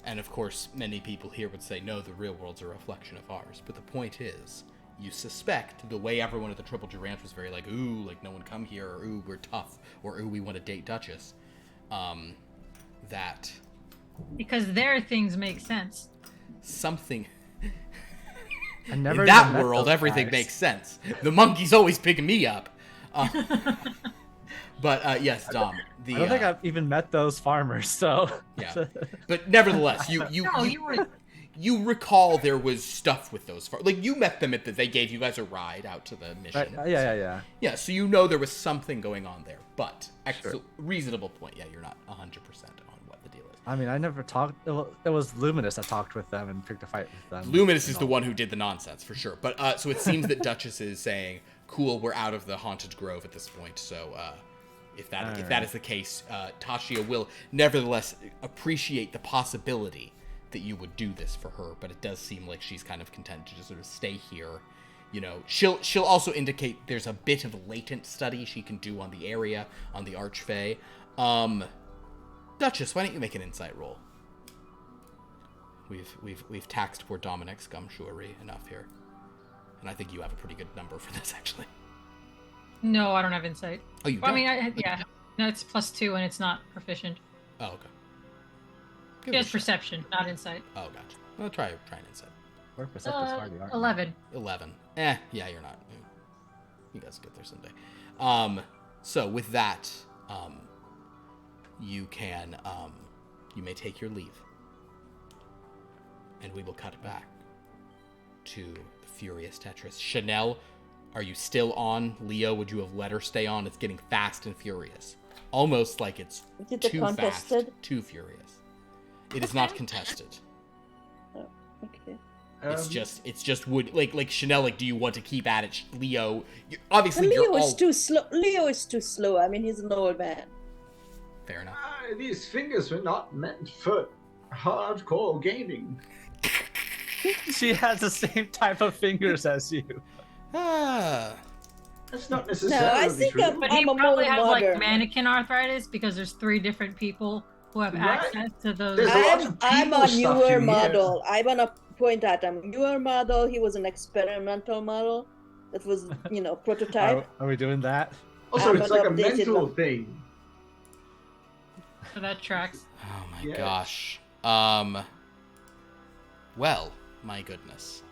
And of course, many people here would say, no, the real world's a reflection of ours. But the point is, you suspect the way everyone at the ttrpg Ranch was very like, ooh, like no one come here, or ooh, we're tough, or ooh, we want to date Duchess. That... Because their things make sense. Something... In that world, everything makes sense. The monkey's always picking me up. But yes, Dom. I don't think I've even met those farmers, so... Yeah. But nevertheless, you recall there was stuff with those farmers. Like, you met them at they gave you guys a ride out to the mission. Right. Yeah. Yeah, so you know there was something going on there. But, Sure. reasonable point. Yeah, you're not 100% on what the deal is. I mean, I never talked... It was Luminus that talked with them and picked a fight with them. Luminus is the one who did the nonsense, for sure. But, so it seems that Duchess is saying, cool, we're out of the Haunted Grove at this point, so, if that is the case, Tasha will nevertheless appreciate the possibility that you would do this for her, but it does seem like she's kind of content to just sort of stay here. She'll also indicate there's a bit of latent study she can do on the area, on the Archfey. Duchess, why don't you make an insight roll? We've taxed poor Dominic's gumshoery enough here, and I think you have a pretty good number for this, actually. No, I don't have insight. Oh, you Well, don't? I mean, yeah. No, it's +2 and it's not proficient. Oh, okay. Give it a Just shot. perception, not insight. Oh, gotcha. Well, try an insight. Or perceptive's hardly, aren't they? 11. 11. Yeah, you're not. You guys get there someday. So with that, you can, you may take your leave. And we will cut back to the Furious Tetris. Sha'Nehl, are you still on? Leo, would you have let her stay on? It's getting fast and furious. Almost like it's Is it too fast, contested? too furious. It is not contested. Oh, okay. It's just would like Sha'Nehl, like, do you want to keep at it? Leo, obviously Leo you're is all too slow. Leo is too slow. I mean, he's an old man. fair enough. These fingers were not meant for hardcore gaming. She has the same type of fingers as you. Ah, That's not No, necessarily I think true. But I'm he a probably more has like modern. mannequin arthritis because there's 3 different people who have Right. access to those. There's a lot of I'm people a stuff newer in here. model. I wanna point out I'm a newer model. He was an experimental model. That was, prototype. Are we doing that? Also, I'm it's an like a updated mental one. thing. So that tracks. oh my Yes. gosh. Well, my goodness.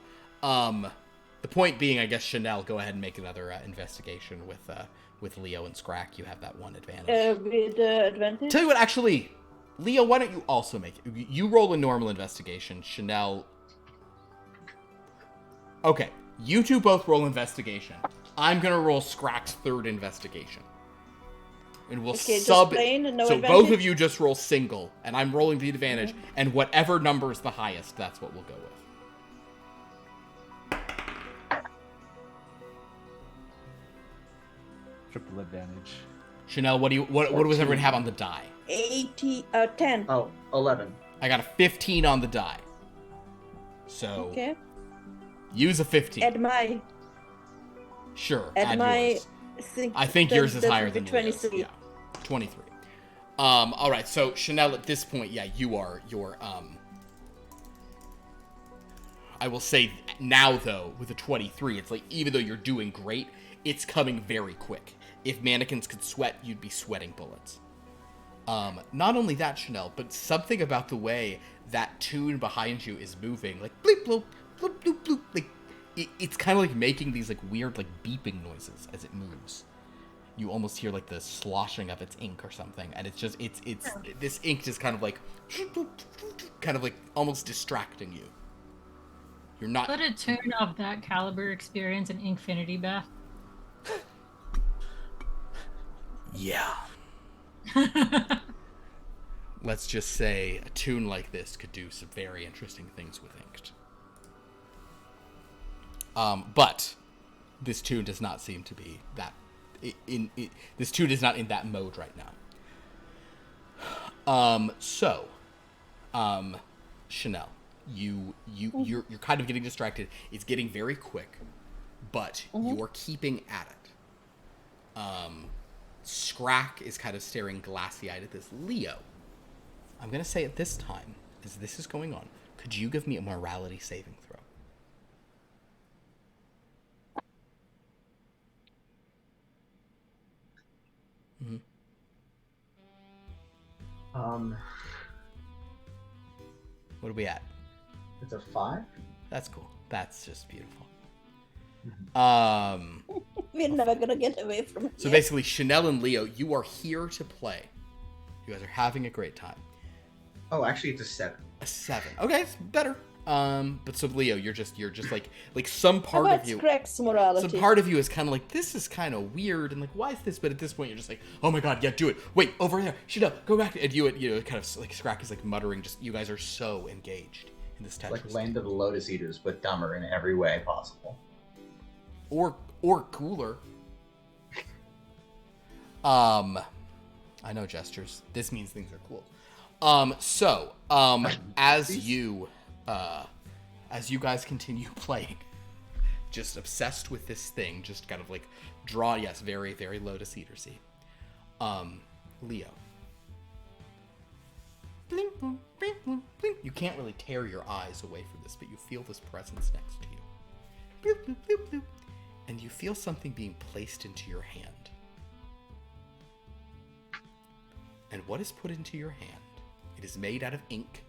The point being, I guess Sha'Nehl, go ahead and make another investigation with Leo and Scrakk. You have that one advantage. With advantage. Tell you what, actually, Leo, why don't you also make it? You roll a normal investigation. Sha'Nehl. Okay, you two both roll investigation. I'm gonna roll Scrack's third investigation, and we'll Okay, just sub. plain and no so advantage? both of you just roll single, and I'm rolling the advantage, and whatever number is the highest, that's what we'll go with. Triple advantage. Sha'Nehl, what does everyone have on the die? 10. Oh, 11. I got a 15 on the die. So Okay. use a 15. Sure, add yours. I think yours is higher than 23. Leo's. Yeah, 23. All right. So Sha'Nehl, at this point, yeah, you're I will say now though, with a 23, it's like even though you're doing great, it's coming very quick. If mannequins could sweat, you'd be sweating bullets. Not only that, Sha'Nehl, but something about the way that tune behind you is moving, like bleep bloop, bloop bloop bloop, like it's kind of like making these like weird like beeping noises as it moves. You almost hear like the sloshing of its ink or something, and it's just it's this ink just kind of like almost distracting you. You're not. Put a tune of that caliber experience in Infinity Bath. Yeah. Let's just say a tune like this could do some very interesting things with inked. But this tune does not seem to be that. This tune is not in that mode right now. Sha'Nehl, you're kind of getting distracted. It's getting very quick, but you're keeping at it. Scrakk is kind of staring glassy-eyed at this. Leo, I'm gonna say at this time, as this is going on, could you give me a morality saving throw? What are we at? It's a 5. That's cool. That's just beautiful. We're never gonna get away from it. So basically, Sha'Nehl and Leo, you are here to play. You guys are having a great time. Oh, actually, it's a 7. A 7. Okay, it's better. But so Leo, you're just like some part How about of you. Scrack's morality? Some part of you is kind of like, this is kind of weird, and like, why is this? But at this point, you're just like, oh my god, yeah, do it. Wait, over there, Sha'Nehl, go back. And you kind of like Scrakk is like muttering. Just you guys are so engaged in this Tetris. Like Land of the Lotus Eaters, but dumber in every way possible. Or cooler. I know gestures. This means things are cool. As you guys continue playing, just obsessed with this thing, just kind of like draw, yes, very, very Lotus Eater-y. Leo. Bling, boom, bling, boom, bling. You can't really tear your eyes away from this, but you feel this presence next to you. Bloop, bloop, bloop, bloop. And you feel something being placed into your hand. And what is put into your hand? It is made out of ink.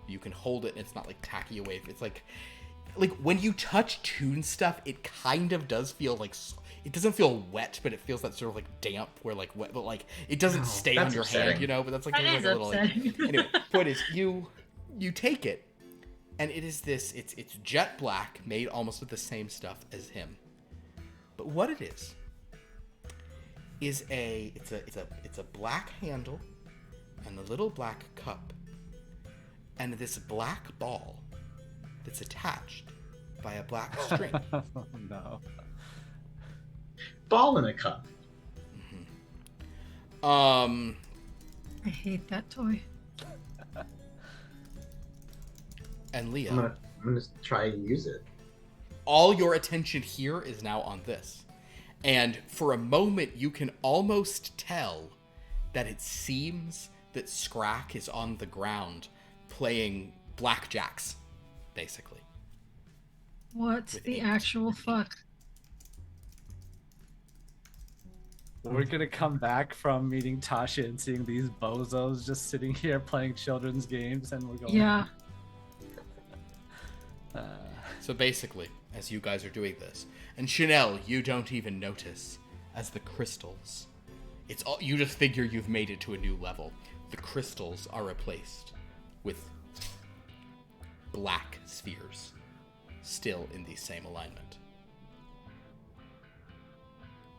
You can hold it and it's not like tacky away. It's like when you touch tune stuff, it kind of does feel like, it doesn't feel wet, but it feels that sort of like damp where like wet, but like it doesn't stay on your hand, but that's like, That is a little like, upsetting. anyway, point is you take it and it is this, it's jet black, made almost with the same stuff as him. But what it is it's a black handle and a little black cup and this black ball that's attached by a black string. Oh, no. Ball in a cup. I hate that toy. And Leo, I'm gonna try and use it. all your attention here is now on this. And for a moment, you can almost tell that it seems that Scrakk is on the ground playing blackjacks, basically. What the actual fuck? We're gonna come back from meeting Tasha and seeing these bozos just sitting here playing children's games, and we're going. Yeah. So basically, as you guys are doing this, and Sha'Nehl, you don't even notice, as the crystals, it's all, you just figure you've made it to a new level. The crystals are replaced with black spheres, still in the same alignment.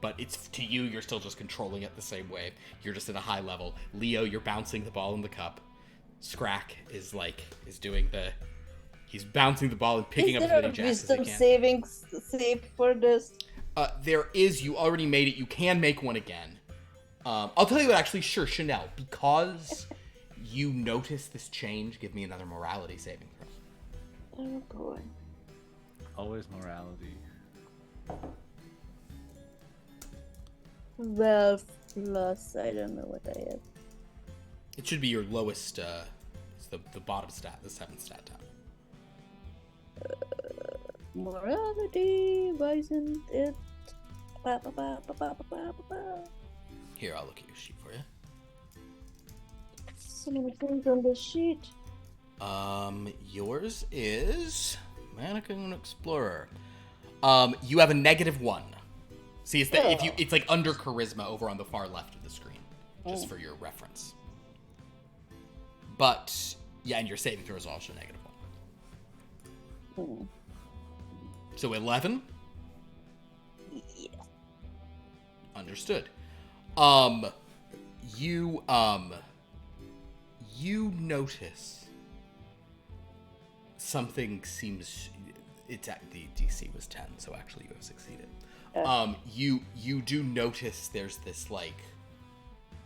But it's, to you, you're still just controlling it the same way. You're just at a high level. Leo, you're bouncing the ball in the cup. Scrakk is doing the, he's bouncing the ball and picking up as many jacks as he can. Is there a wisdom saving save for this? There is. You already made it. You can make one again. I'll tell you what, actually, sure, Sha'Nehl, because you notice this change, give me another morality saving throw. Oh boy. Always morality. 12 plus, I don't know what I have. It should be your lowest, it's the bottom stat, the 7th stat tab. Morality, why isn't it? Ba, ba, ba, ba, ba, ba, ba, ba. Here, I'll look at your sheet for you. So many things on the sheet. Yours is Mannequin Explorer. You have a -1. See, it's if you, it's like under charisma over on the far left of the screen, just for your reference. But yeah, and your saving throw is also -1. So 11. Yeah. Understood. You notice something seems. It's at the DC was 10, so actually you have succeeded. You do notice there's this like,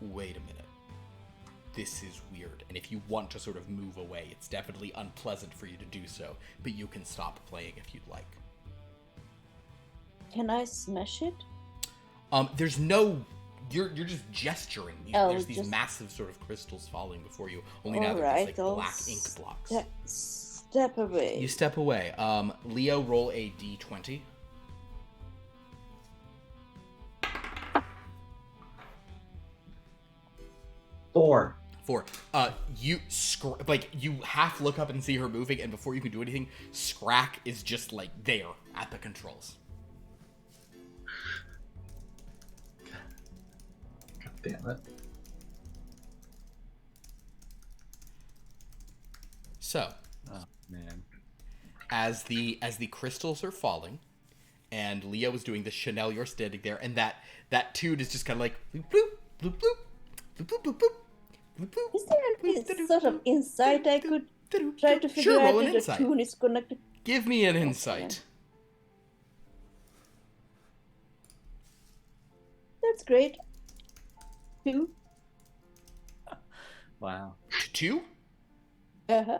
wait a minute, this is weird, and if you want to sort of move away, it's definitely unpleasant for you to do so, but you can stop playing if you'd like. Can I smash it? There's no. You're just gesturing. There's these just... massive sort of crystals falling before you. Only now All they're right, just like black ink blocks. Step away. You step away. Leo, roll a d20. Four. You you half look up and see her moving, and before you can do anything, Scrakk is just like there at the controls. God damn it. So, oh man, as the crystals are falling, and Leo is doing the Sha'Nehl, you're standing there, and that tune is just kind of like bloop bloop bloop bloop bloop bloop bloop bloop. Is there any sort of insight I could try to figure Sure, out roll an if insight. the tune is connected? Give me an insight. That's great. 2. wow, 2? Uh-huh.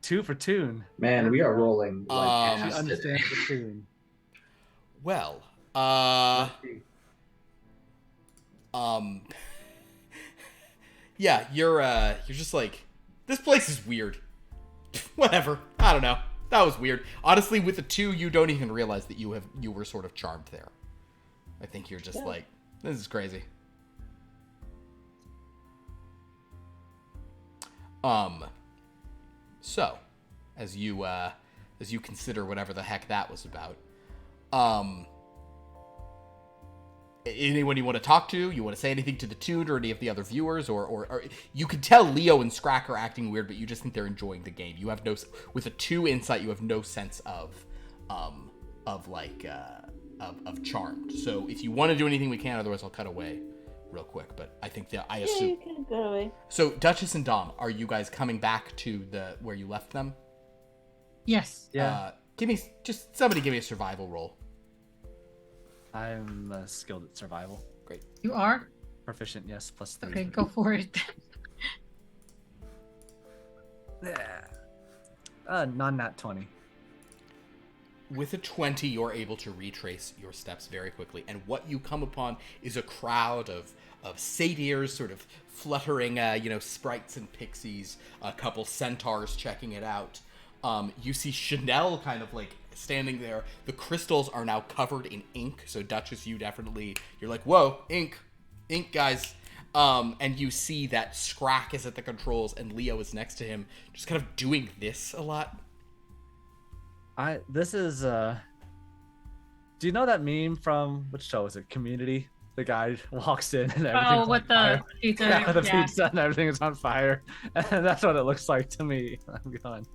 2 for tune. Man, we are rolling like She ass today. understands the tune. Well, yeah, you're just like, this place is weird. Whatever. I don't know. That was weird. Honestly, with the 2, you don't even realize that you were sort of charmed there. I think you're just like, this is crazy. So, as you consider whatever the heck that was about, anyone you want to talk to? You want to say anything to the tune or any of the other viewers, or you can tell Leo and Scrakk are acting weird, but you just think they're enjoying the game. You have no, with a 2 insight, you have no sense of charmed. So if you want to do anything, we can. Otherwise, I'll cut away real quick. But I think that I assume. Yeah, you can go away. So Duchess and Dom, are you guys coming back to where you left them? Yes. Yeah, Somebody give me a survival roll. I'm skilled at survival. Great. You are? Proficient, yes, +3. Okay, go for it. Non-nat 20. With a 20, you're able to retrace your steps very quickly, and what you come upon is a crowd of satyrs sort of fluttering, sprites and pixies, a couple centaurs checking it out. You see Sha'Nehl kind of like standing there. The crystals are now covered in ink, so Duchess, you're like, whoa, ink, guys. And you see that Scrakk is at the controls and Leo is next to him, just kind of doing this a lot. This is do you know that meme from, which show is it? Community? The guy walks in and everything's with on the fire. pizza. Yeah, the Yeah. pizza and everything is on fire. And that's what it looks like to me. I'm going,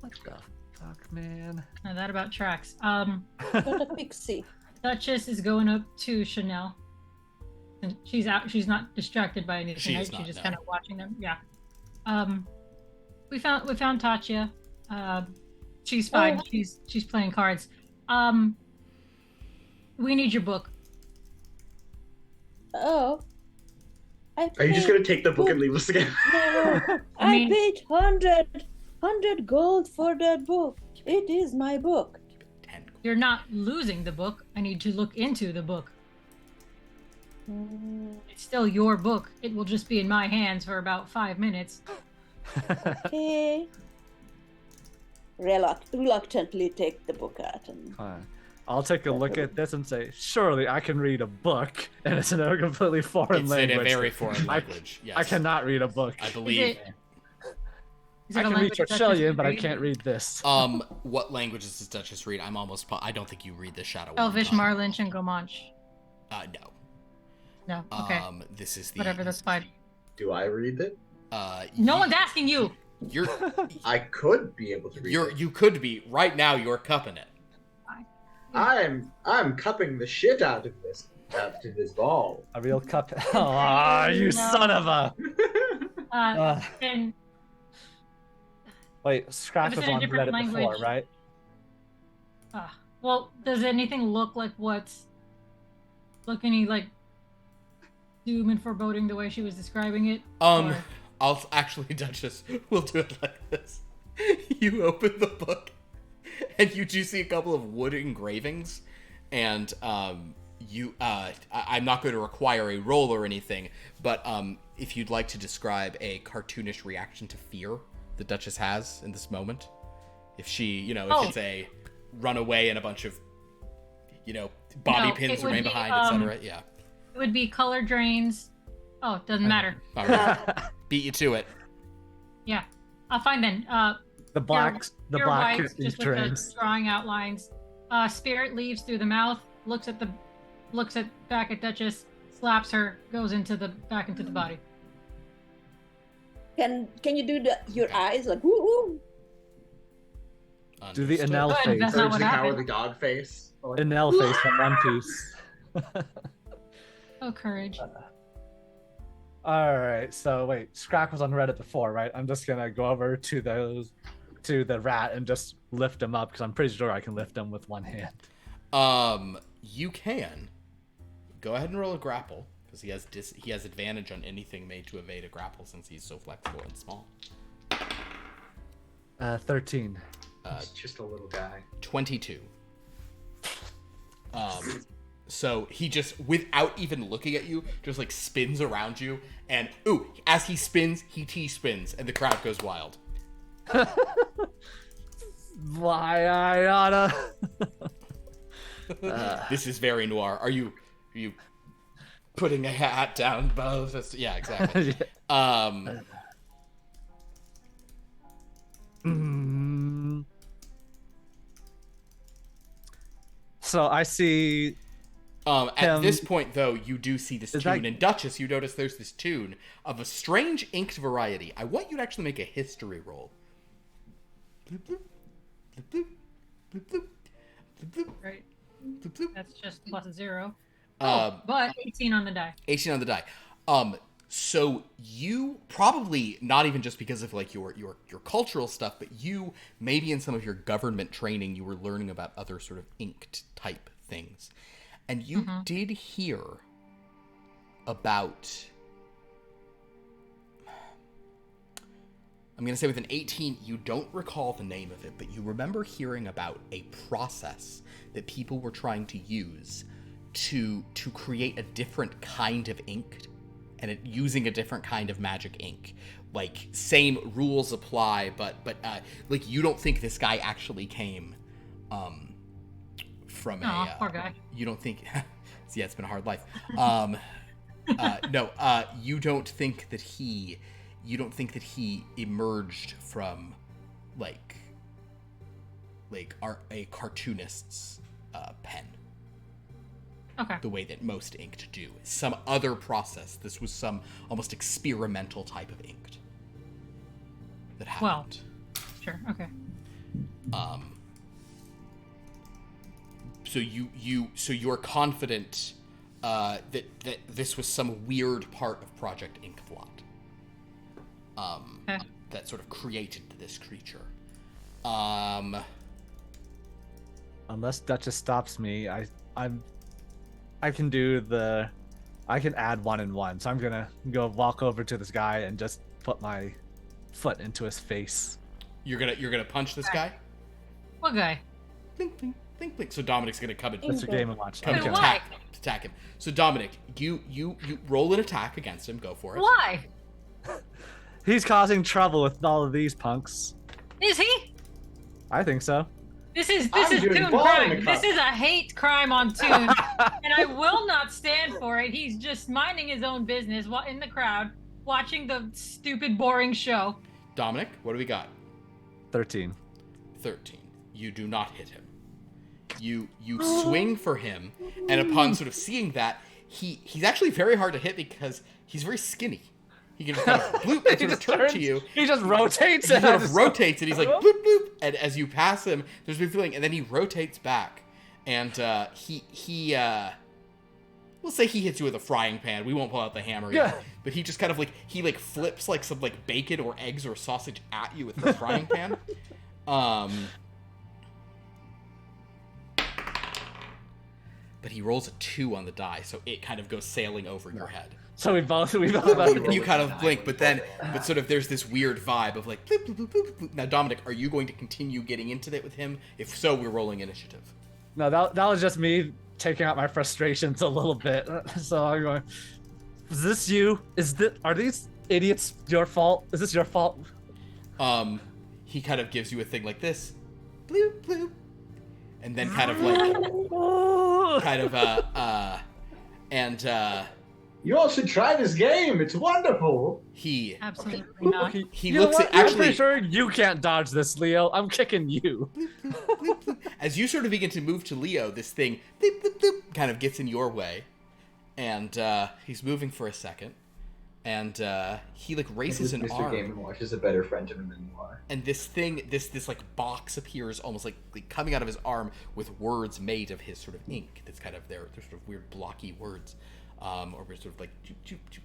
what the fuck, man? Now that about tracks. Got a pixie. Duchess is going up to Sha'Nehl. And she's not distracted by anything. She right? is not, She's just no. kind of watching them. Yeah. We found Tatya. She's fine. Oh. She's playing cards. We need your book. Oh. Are you just gonna take the book and leave us again? No, I mean- I paid 100 gold for that book. It is my book. 10. You're not losing the book. I need to look into the book. It's still your book. It will just be in my hands for about 5 minutes. Okay. Reluctantly take the book out and Fine. I'll take a look at this and say, surely I can read a book, and it's in a completely foreign It's language. in a very foreign language. Yes. I cannot read a book. I believe. Is I it a can read language that Duchess Churchillian, but I read? can't read this. What languages does Duchess read? I'm almost. I don't think you read the Shadow. Elvish, One. Marlinch, and Gomanch. No. No. Okay. This is the. Whatever. That's fine. Do I read it? No one's asking you. You're. I could be able to read it. You could be right now. You're cupping it. I'm cupping the shit out of this ball. A real cup. Oh, you No. son of a. And Wait, Scrakk If it's was in a on different Reddit before, language- right? well, does anything look like what's any like doom and foreboding the way she was describing it? Or- I'll actually, Duchess, we'll do it like this. You open the book, and you do see a couple of wood engravings, and I'm not going to require a roll or anything, but if you'd like to describe a cartoonish reaction to fear the Duchess has in this moment, if she, if it's a runaway and a bunch of, bobby No, pins it would remain be, behind, etc. Yeah. It would be color drains. Oh, it doesn't matter. All right. Beat you to it. Yeah, I'll find then. The black Pure black whites, just with trains. the drawing outlines. Spirit leaves through the mouth, looks back at Duchess, slaps her, goes back into the body. can you do your eyes like woo woo? Do the Understood. Anel Good, face. that's not Courage what the happened. Cowardly Dog face. Anel face from One Piece. Oh, courage. Alright, so wait, Scrakk was on Reddit before, right? I'm just gonna go over to the rat and just lift him up, because I'm pretty sure I can lift him with one hand. You can go ahead and roll a grapple because he has advantage on anything made to evade a grapple since he's so flexible and small. 13. He's just a little guy. 22. So he just, without even looking at you, just like spins around you, and as he spins, he T-spins, and the crowd goes wild. Why I oughta. This is very noir. Are you putting a hat down both? Yeah, exactly. So I see. At this point, though, you do see this Is tune. that- And Duchess, you notice there's this tune of a strange inked variety. I want you to actually make a history roll. Bloop, bloop, bloop, bloop, bloop, bloop, bloop, Right. bloop, bloop. That's just +0. Um, But 18 on the die. 18 on the die. So you probably, not even just because of like your cultural stuff, but you maybe in some of your government training, you were learning about other sort of inked type things. And you did hear about, I'm going to say with an 18, you don't recall the name of it, but you remember hearing about a process that people were trying to use to create a different kind of ink, and using a different kind of magic ink. Like, same rules apply, but like, you don't think this guy actually came from Aw, poor guy. You don't think... Yeah, it's been a hard life. No, you don't think that he emerged from a cartoonist's pen. Okay. The way that most inked do. Some other process. This was some almost experimental type of inked that happened. Sure. Okay. So you're confident that this was some weird part of Project Inkblot. Okay. That sort of created this creature. Unless Duchess stops me, I'm I can add 1 and 1. So I'm gonna go walk over to this guy and just put my foot into his face. You're gonna punch this guy? What guy? Blink, blink, blink, blink. So Dominic's gonna come and That's your game and watch. come and Wait, why? attack him. So Dominic, you roll an attack against him. Go for it. Why? He's causing trouble with all of these punks. Is he? I think so. This is I'm doing Toon ball in crime. the This cup. is a hate crime on Toon, and I will not stand for it. He's just minding his own business while in the crowd, watching the stupid, boring show. Dominic, what do we got? 13. 13. You do not hit him. You swing for him, and upon sort of seeing that, he's actually very hard to hit because he's very skinny. He can kind of bloop and sort of turn to you. He just rotates He it. sort of rotates and he's like bloop bloop, and as you pass him, there's a feeling, and then he rotates back, and we'll say he hits you with a frying pan. We won't pull out the hammer yet, but he just kind of he flips like some like bacon or eggs or sausage at you with the frying pan. But he rolls a 2 on the die, so it kind of goes sailing over your head. So we both You kind of blink, but sort of there's this weird vibe of like bloop, bloop, bloop, bloop, bloop. Now Dominic, are you going to continue getting into it with him? If so, we're rolling initiative. No, that was just me taking out my frustrations a little bit. So I'm going, is this you? Are these idiots your fault? Is this your fault? He kind of gives you a thing like this. Bloop, bloop. And then kind of like You all should try this game. It's wonderful. he Absolutely not. he You know looks what? at I'm actually pretty sure you can't dodge this, Leo. I'm kicking you. as you sort of begin to move to Leo, this thing bloop, bloop, bloop, kind of gets in your way, and he's moving for a second, and he like raises an Mr. Game arm, & Watch is a better friend to him than Noir. and this thing, this like box appears almost like coming out of his arm with words made of his sort of ink. That's kind of they're sort of weird blocky words, or sort of like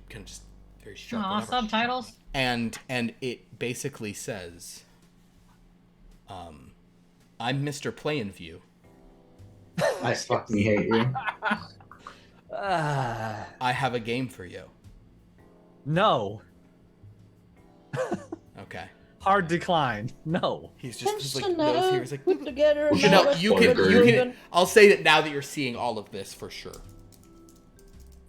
kind of just very sharp. Aw, whatever. subtitles. And it basically says, I'm Mr. Plainview. I fucking hate you. I have a game for you. No. Okay. Hard decline. No. He's just like Sha'Nehl goes here. He's like, put together. Sha'Nehl, you can. I'll say that now that you're seeing all of this for sure.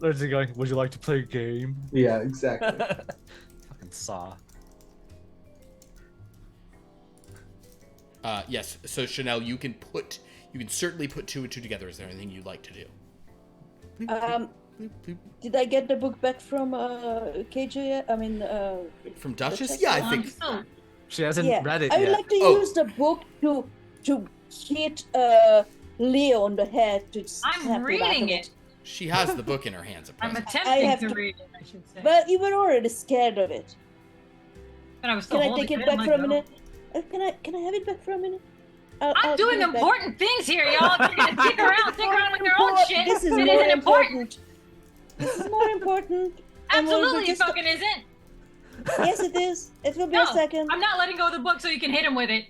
There's he going, would you like to play a game? Yeah, exactly. Fucking saw. Yes. So Sha'Nehl, you can certainly put 2 and 2 together. Is there anything you'd like to do? Did I get the book back from KJ yet? I mean, From Duchess? text? Yeah, I think. So, She hasn't yeah. read it I would yet. like to Oh. use the book to hit Leo on the head to snap I'm him out of reading it. She has the book in her hands at I'm present. attempting have to to- read it, I should say. But you were already scared of it. But I was still Can I holding take it I'm back like, for a no. minute? Can I have it back for a minute? I'm doing give it back. important things here, y'all. If you're gonna dick around with your own Important. shit. This is it more isn't important. This is more important. And we'll Absolutely, it just- fucking isn't. Yes, it is. It will be No, a second. I'm not letting go of the book so you can hit him with it.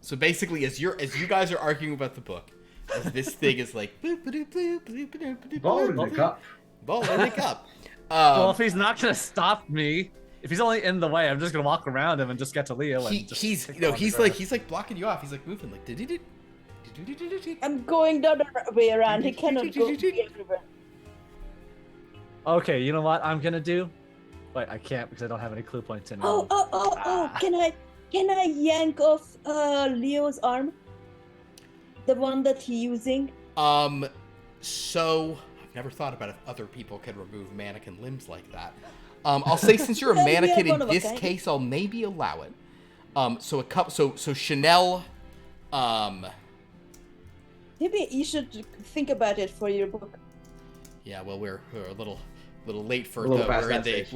So basically, as you guys are arguing about the book, as this thing is like boop, boop, boop, boop, boop, boop, Ball in the boop, cup. ball in the cup. Well, if he's not gonna stop me, if he's only in the way, I'm just gonna walk around him and just get to Leo. And just he's kick him on the he's like blocking you off. He's like moving like did. I'm going the other way around. He cannot go everywhere. Okay, you know what I'm gonna do? Wait, I can't because I don't have any clue points anymore. Oh! Can I yank off Leo's arm? The one that he's using. So I've never thought about if other people can remove mannequin limbs like that. I'll say since you're a Then we mannequin have one in of a this kind. case, I'll maybe allow it. So Sha'Nehl, Maybe you should think about it for your book. yeah, well we're a little late for A little the past we're in that the stage.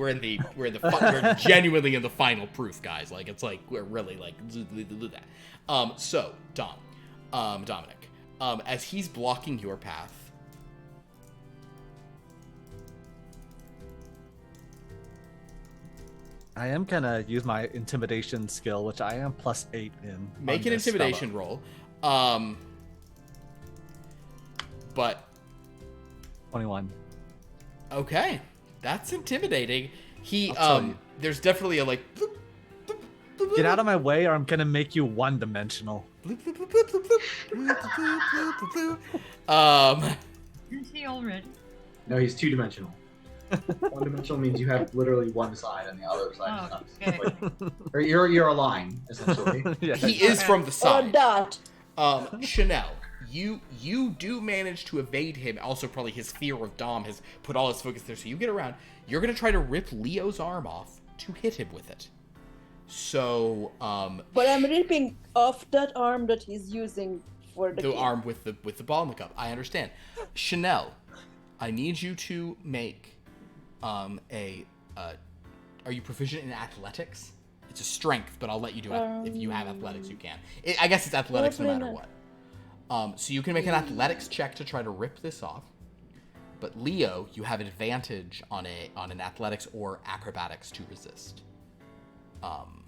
we're genuinely in the final proof, guys. Like it's like we're really like that. So Dominic, as he's blocking your path. I am gonna use my intimidation skill, which I am +8 in. Make on an this intimidation fellow. roll. But 21. Okay, that's intimidating. He I'll tell you. there's definitely a like. Bloop, bloop, bloop, bloop, Get out of my way, or I'm gonna make you one-dimensional. bloop, bloop, bloop, bloop, bloop, bloop, bloop, bloop, bloop, bloop. Is he already? No, he's 2-dimensional. 1-dimensional means you have literally one side and the other side Oh, is not. okay. Or you're a line, essentially. Yeah. He is from the Or side. dot. Sha'Nehl, you do manage to evade him. Also, probably his fear of Dom has put all his focus there. So you get around. You're gonna try to rip Leo's arm off to hit him with it. So, But I'm ripping off that arm that he's using for the the key. arm with the ball in the cup. I understand. Sha'Nehl, I need you to make are you proficient in athletics? It's a strength, but I'll let you do it. If you have athletics, you can. I guess it's athletics no matter what. So you can make an athletics check to try to rip this off. But Leo, you have advantage on an athletics or acrobatics to resist. Am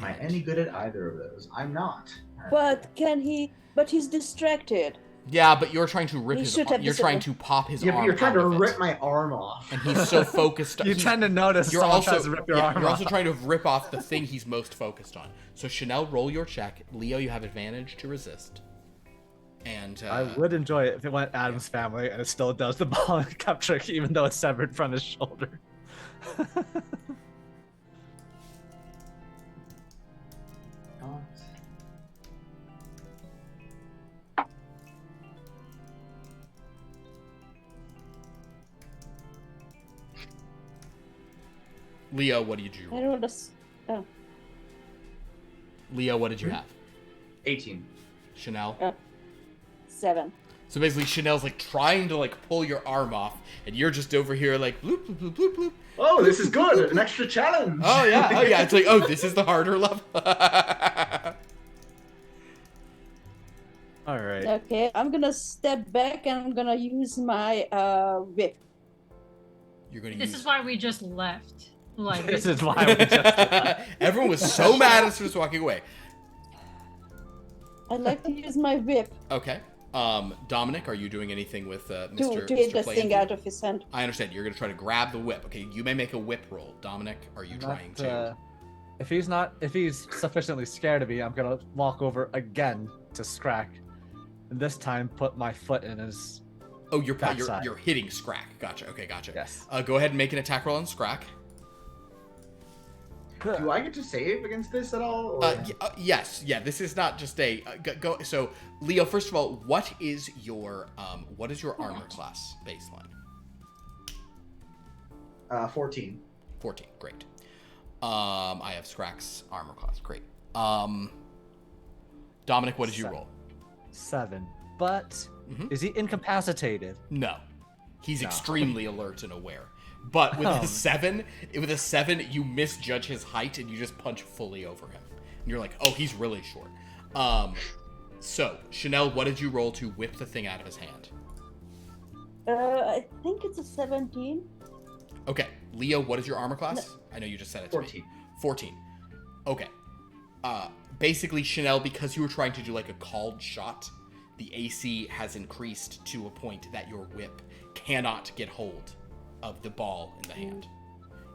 I any good at either of those? I'm not. But can he? But he's distracted. Yeah, but you're trying to rip He his. should have You're trying to pop his Yeah, but arm. you're trying out to of it. rip my arm off. And he's so focused. You're trying to notice You're someone also tries to rip your arm you're off. also trying to rip off the thing he's most focused on. So Sha'Nehl, roll your check. Leo, you have advantage to resist. And I would enjoy it if it went Adam's family and it still does the ball and cup trick, even though it's severed from his shoulder. Leo, what did you I roll? rolled a. Oh, Leo, what did you have? 18. Sha'Nehl. 7. So basically, Chanel's like trying to like pull your arm off, and you're just over here like bloop bloop bloop bloop bloop. Oh, this is good. An extra challenge. Oh yeah. It's like, oh, this is the harder level. All right. Okay, I'm gonna step back and I'm gonna use my whip. You're gonna This use. is why we just left. Like, This is why we just. Everyone was so mad as just walking away. I'd like to use my whip Okay. Dominic, are you doing anything with Mr. to hit Mr. the Play thing View? out of his hand. I understand. You're gonna try to grab the whip. Okay, you may make a whip roll. Dominic, are you trying to? If he's sufficiently scared of me, I'm gonna walk over again to Scrakk, and this time put my foot in his. Oh, you're backside. hitting Scrakk. Gotcha. Okay, gotcha. Yes. Go ahead and make an attack roll on Scrakk. Do I get to save against this at all? Or... Yes. Yeah. This is not just a go. So, Leo, first of all, what is your armor class baseline? 14. 14. Great. I have Scrack's armor class. Great. Dominic, what did you roll? 7. But Mhm. is he incapacitated? No. He's No. extremely alert and aware. But with Oh. a 7, you misjudge his height and you just punch fully over him. And you're like, oh, he's really short. So, Sha'Nehl, what did you roll to whip the thing out of his hand? I think it's a 17. Okay. Leo, what is your armor class? I know you just said it to 14. me. 14. Okay. Basically, Sha'Nehl, because you were trying to do like a called shot, the AC has increased to a point that your whip cannot get hold of the ball in the hand.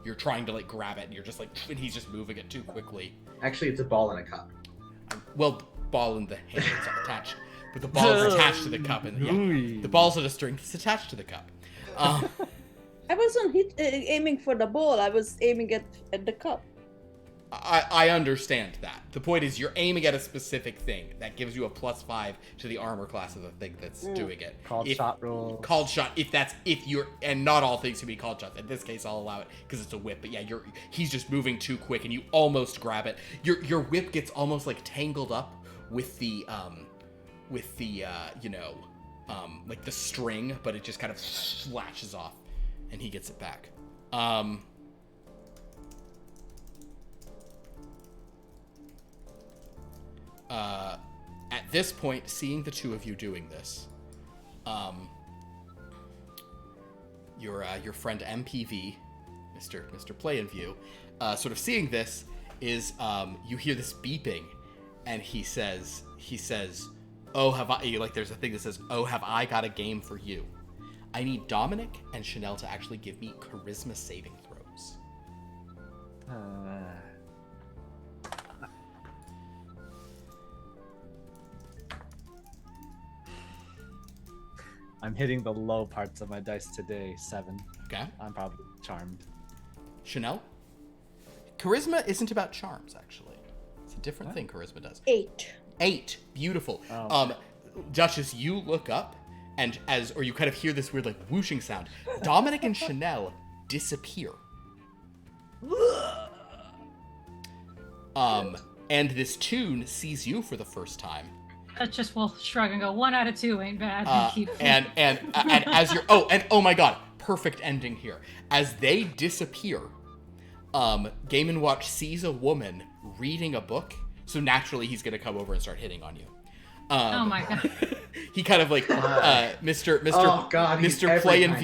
You're trying to like grab it and you're just like, and he's just moving it too quickly. Actually, it's a ball in a cup. Well, ball in the hand it's attached, but the ball is attached to the cup, and yeah, the ball's on a string that's attached to the cup. I wasn't aiming for the ball. I was aiming at the cup. I understand that. The point is, you're aiming at a specific thing that gives you a +5 to the armor class of the thing that's doing it. Called shot roll. Called shot. If you're, and not all things can be called shots. In this case, I'll allow it because it's a whip. But yeah, he's just moving too quick, and you almost grab it. Your whip gets almost like tangled up with the like the string, but it just kind of latches off, and he gets it back. At this point, seeing the two of you doing this, your friend MPV, Mr. Play in View, sort of seeing this is you hear this beeping, and he says, "Oh, have I?" Like there's a thing that says, "Oh, have I got a game for you?" I need Dominic and Sha'Nehl to actually give me charisma saving throws. I'm hitting the low parts of my dice today. 7. Okay. I'm probably charmed. Sha'Nehl? Charisma isn't about charms, actually. It's a different thing Charisma does. 8. 8. Beautiful. Oh. Duchess, you look up, and or you kind of hear this weird, like, whooshing sound. Dominic and Sha'Nehl disappear. And this tune sees you for the first time. That just will shrug and go, 1 out of 2 ain't bad. And as you're oh my god, perfect ending here. As they disappear, Game & Watch sees a woman reading a book, so naturally he's gonna come over and start hitting on you. Oh my god. He kind of like Mr. Oh god, Mr. Play in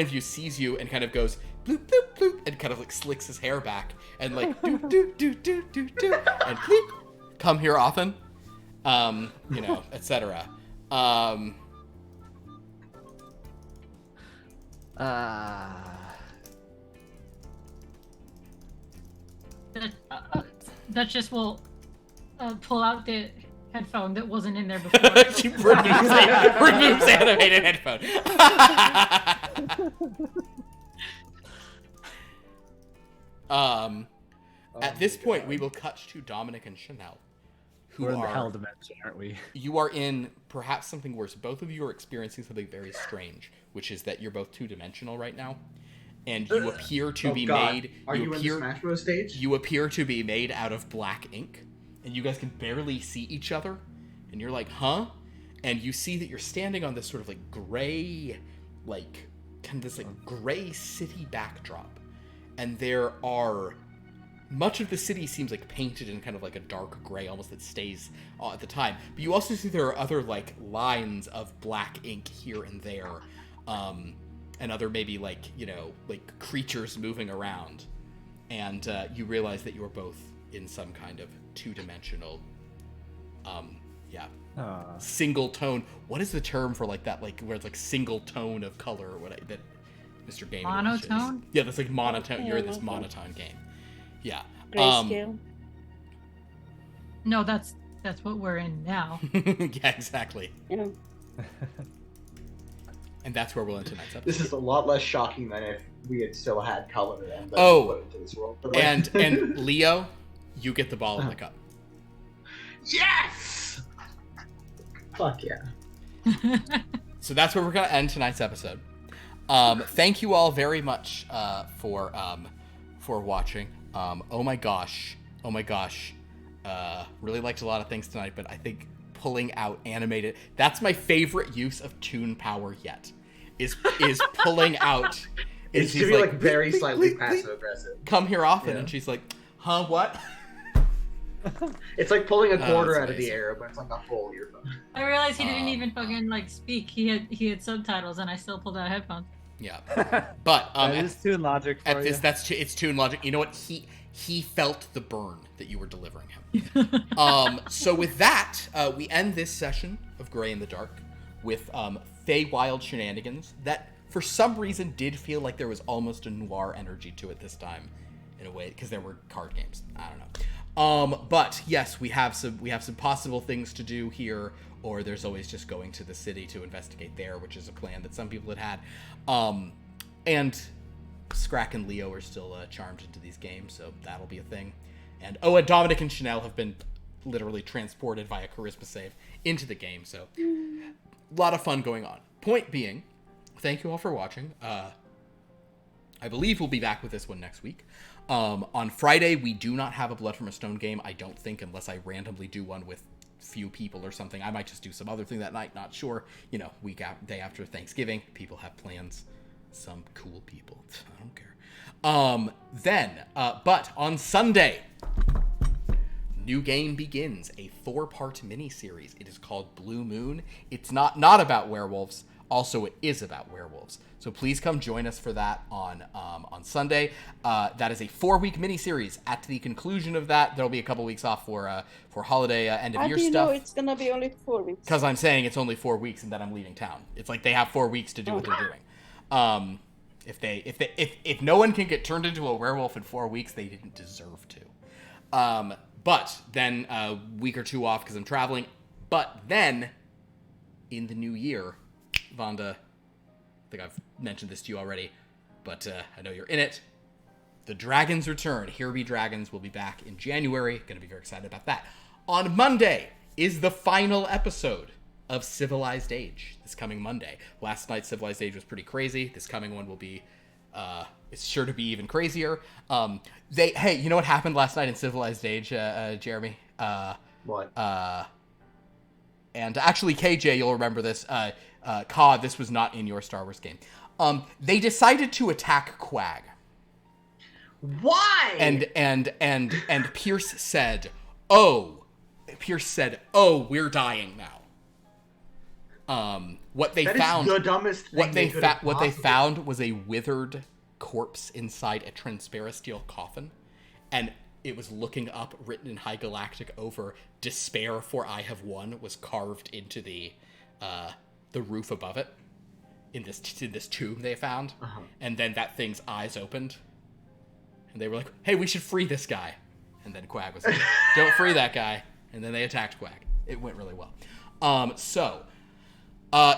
View sees you and kind of goes bloop bloop bloop and kind of like slicks his hair back and like do do do do do do and bloop. Come here often. Etc. That just will pull out the headphone that wasn't in there before. She removes animated headphone. At this point, we will cut to Dominic and Sha'Nehl. We're in the hell dimension, aren't we? You are in perhaps something worse. Both of you are experiencing something very strange, which is that you're both two-dimensional right now, and you appear to be made. Are you in the Smash Bros stage? You appear to be made out of black ink, and you guys can barely see each other, and you're like, huh? And you see that you're standing on this sort of like gray, like kind of this like gray city backdrop, and there are. Much of the city seems like painted in kind of like a dark gray, almost that stays at the time. But you also see there are other like lines of black ink here and there, and other maybe like like creatures moving around. And you realize that you are both in some kind of two-dimensional, single tone. What is the term for like that? Like where it's like single tone of color or what? That Mr. Game Monotone? Yeah, that's like monotone. You're in this monotone game. Yeah. Grayscale. No, that's what we're in now. Yeah, exactly. Yeah. And that's where we'll end tonight's episode. This is a lot less shocking than if we had still had color and put into this world. But and Leo, you get the ball in the cup. Yes! Fuck yeah. So that's where we're gonna end tonight's episode. Thank you all very much for watching. Oh my gosh. Really liked a lot of things tonight, but I think pulling out animated, that's my favorite use of toon power yet. Is pulling out. It's to be like very slightly passive aggressive. Come here often, and she's like, huh, what? It's like pulling a quarter out of the air, but it's like a full earphone. I realized he didn't even fucking like speak. He had subtitles, and I still pulled out headphones. Yeah, but that is toon logic. For you. It's toon logic. You know what? He felt the burn that you were delivering him. So with that, we end this session of Gray in the Dark with Feywild shenanigans that, for some reason, did feel like there was almost a noir energy to it this time, in a way, because there were card games. I don't know. But yes, we have some possible things to do here. Or there's always just going to the city to investigate there, which is a plan that some people had. And Scrakk and Leo are still charmed into these games, so that'll be a thing. And Dominic and Sha'Nehl have been literally transported via charisma save into the game, so a lot of fun going on. Point being, thank you all for watching. I believe we'll be back with this one next week. On Friday, we do not have a Blood from a Stone game, I don't think, unless I randomly do one with few people or something. I might just do some other thing that night, not sure. Day after Thanksgiving, people have plans. Some cool people. I don't care. But on Sunday, new game begins, a 4-part miniseries. It is called Blue Moon. It's not about werewolves. Also, it is about werewolves. So please come join us for that on Sunday. That is a 4-week miniseries. At the conclusion of that, there'll be a couple weeks off for holiday end of How year do you stuff. know it's gonna be only 4 weeks? Because I'm saying it's only 4 weeks and then I'm leaving town. It's like they have 4 weeks to do what they're doing. If no one can get turned into a werewolf in 4 weeks, they didn't deserve to. But then a week or two off because I'm traveling. But then in the new year, Vanda, I think I've mentioned this to you already, but I know you're in it. The Dragons return. Here Be Dragons will be back in January. Going to be very excited about that. On Monday is the final episode of Civilized Age, this coming Monday. Last night's Civilized Age was pretty crazy. This coming one will be, it's sure to be even crazier. Hey, you know what happened last night in Civilized Age, Jeremy? What? And actually, KJ, you'll remember this. COD, this was not in your Star Wars game. They decided to attack Quag. Why? And Pierce said, "Oh, we're dying now." What they found, the dumbest thing what they found was a withered corpse inside a transparisteel coffin, and it was looking up, written in High Galactic over "Despair, for I have won" was carved into the roof above it in this tomb they found. And then that thing's eyes opened, and they were like, "Hey, we should free this guy." And then Quag was like, "Don't free that guy." And then they attacked Quag. It went really well.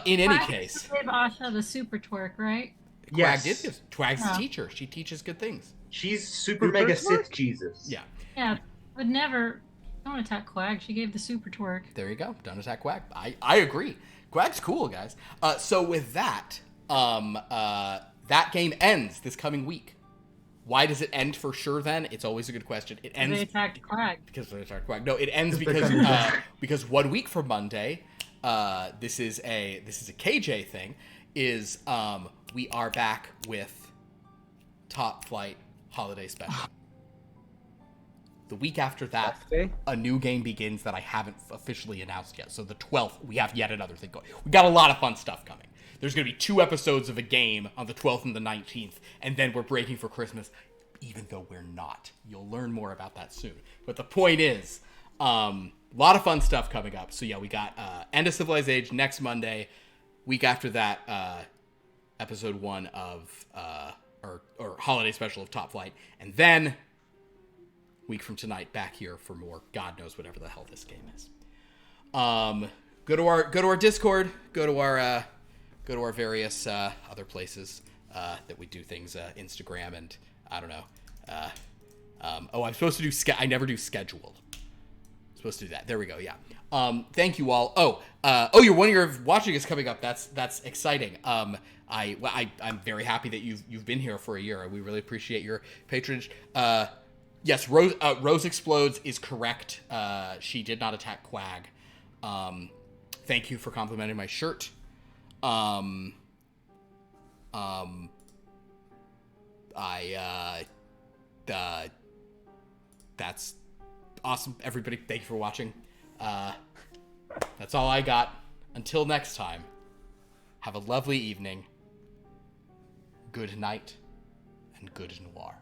In any case, gave Asha the super twerk, right? Quag did this. Quag's a teacher. She teaches good things. She's super mega Sith Jesus. Yeah. Yeah, but never. Don't attack Quag. She gave the super twerk. There you go. Don't attack Quag. I agree. Quag's cool, guys. So with that, that game ends this coming week. Why does it end for sure then? It's always a good question. It ends They attacked Quag. because they attacked Quag. No, it ends because 1 week from Monday, this is a KJ thing, is we are back with Top Flight Holiday Special. The week after that, a new game begins that I haven't officially announced yet. So the 12th, we have yet another thing going. We got a lot of fun stuff coming. There's going to be 2 episodes of a game on the 12th and the 19th, and then we're breaking for Christmas, even though we're not. You'll learn more about that soon. But the point is, a lot of fun stuff coming up. So yeah, we got End of Civilized Age next Monday. Week after that, episode 1 of, or holiday special of Top Flight. And then week from tonight, back here for more God knows whatever the hell this game is. Go to our Discord, go to our various other places that we do things, Instagram, and I don't know. I'm supposed to do I never do schedule. I'm supposed to do that. There we go. Yeah. Thank you all. Your 1 year of watching is coming up. That's exciting. I'm very happy that you've been here for a year. We really appreciate your patronage. Yes, Rose Explodes is correct. She did not attack Quag. Thank you for complimenting my shirt. That's awesome, everybody. Thank you for watching. That's all I got. Until next time, have a lovely evening. Good night, and good noir.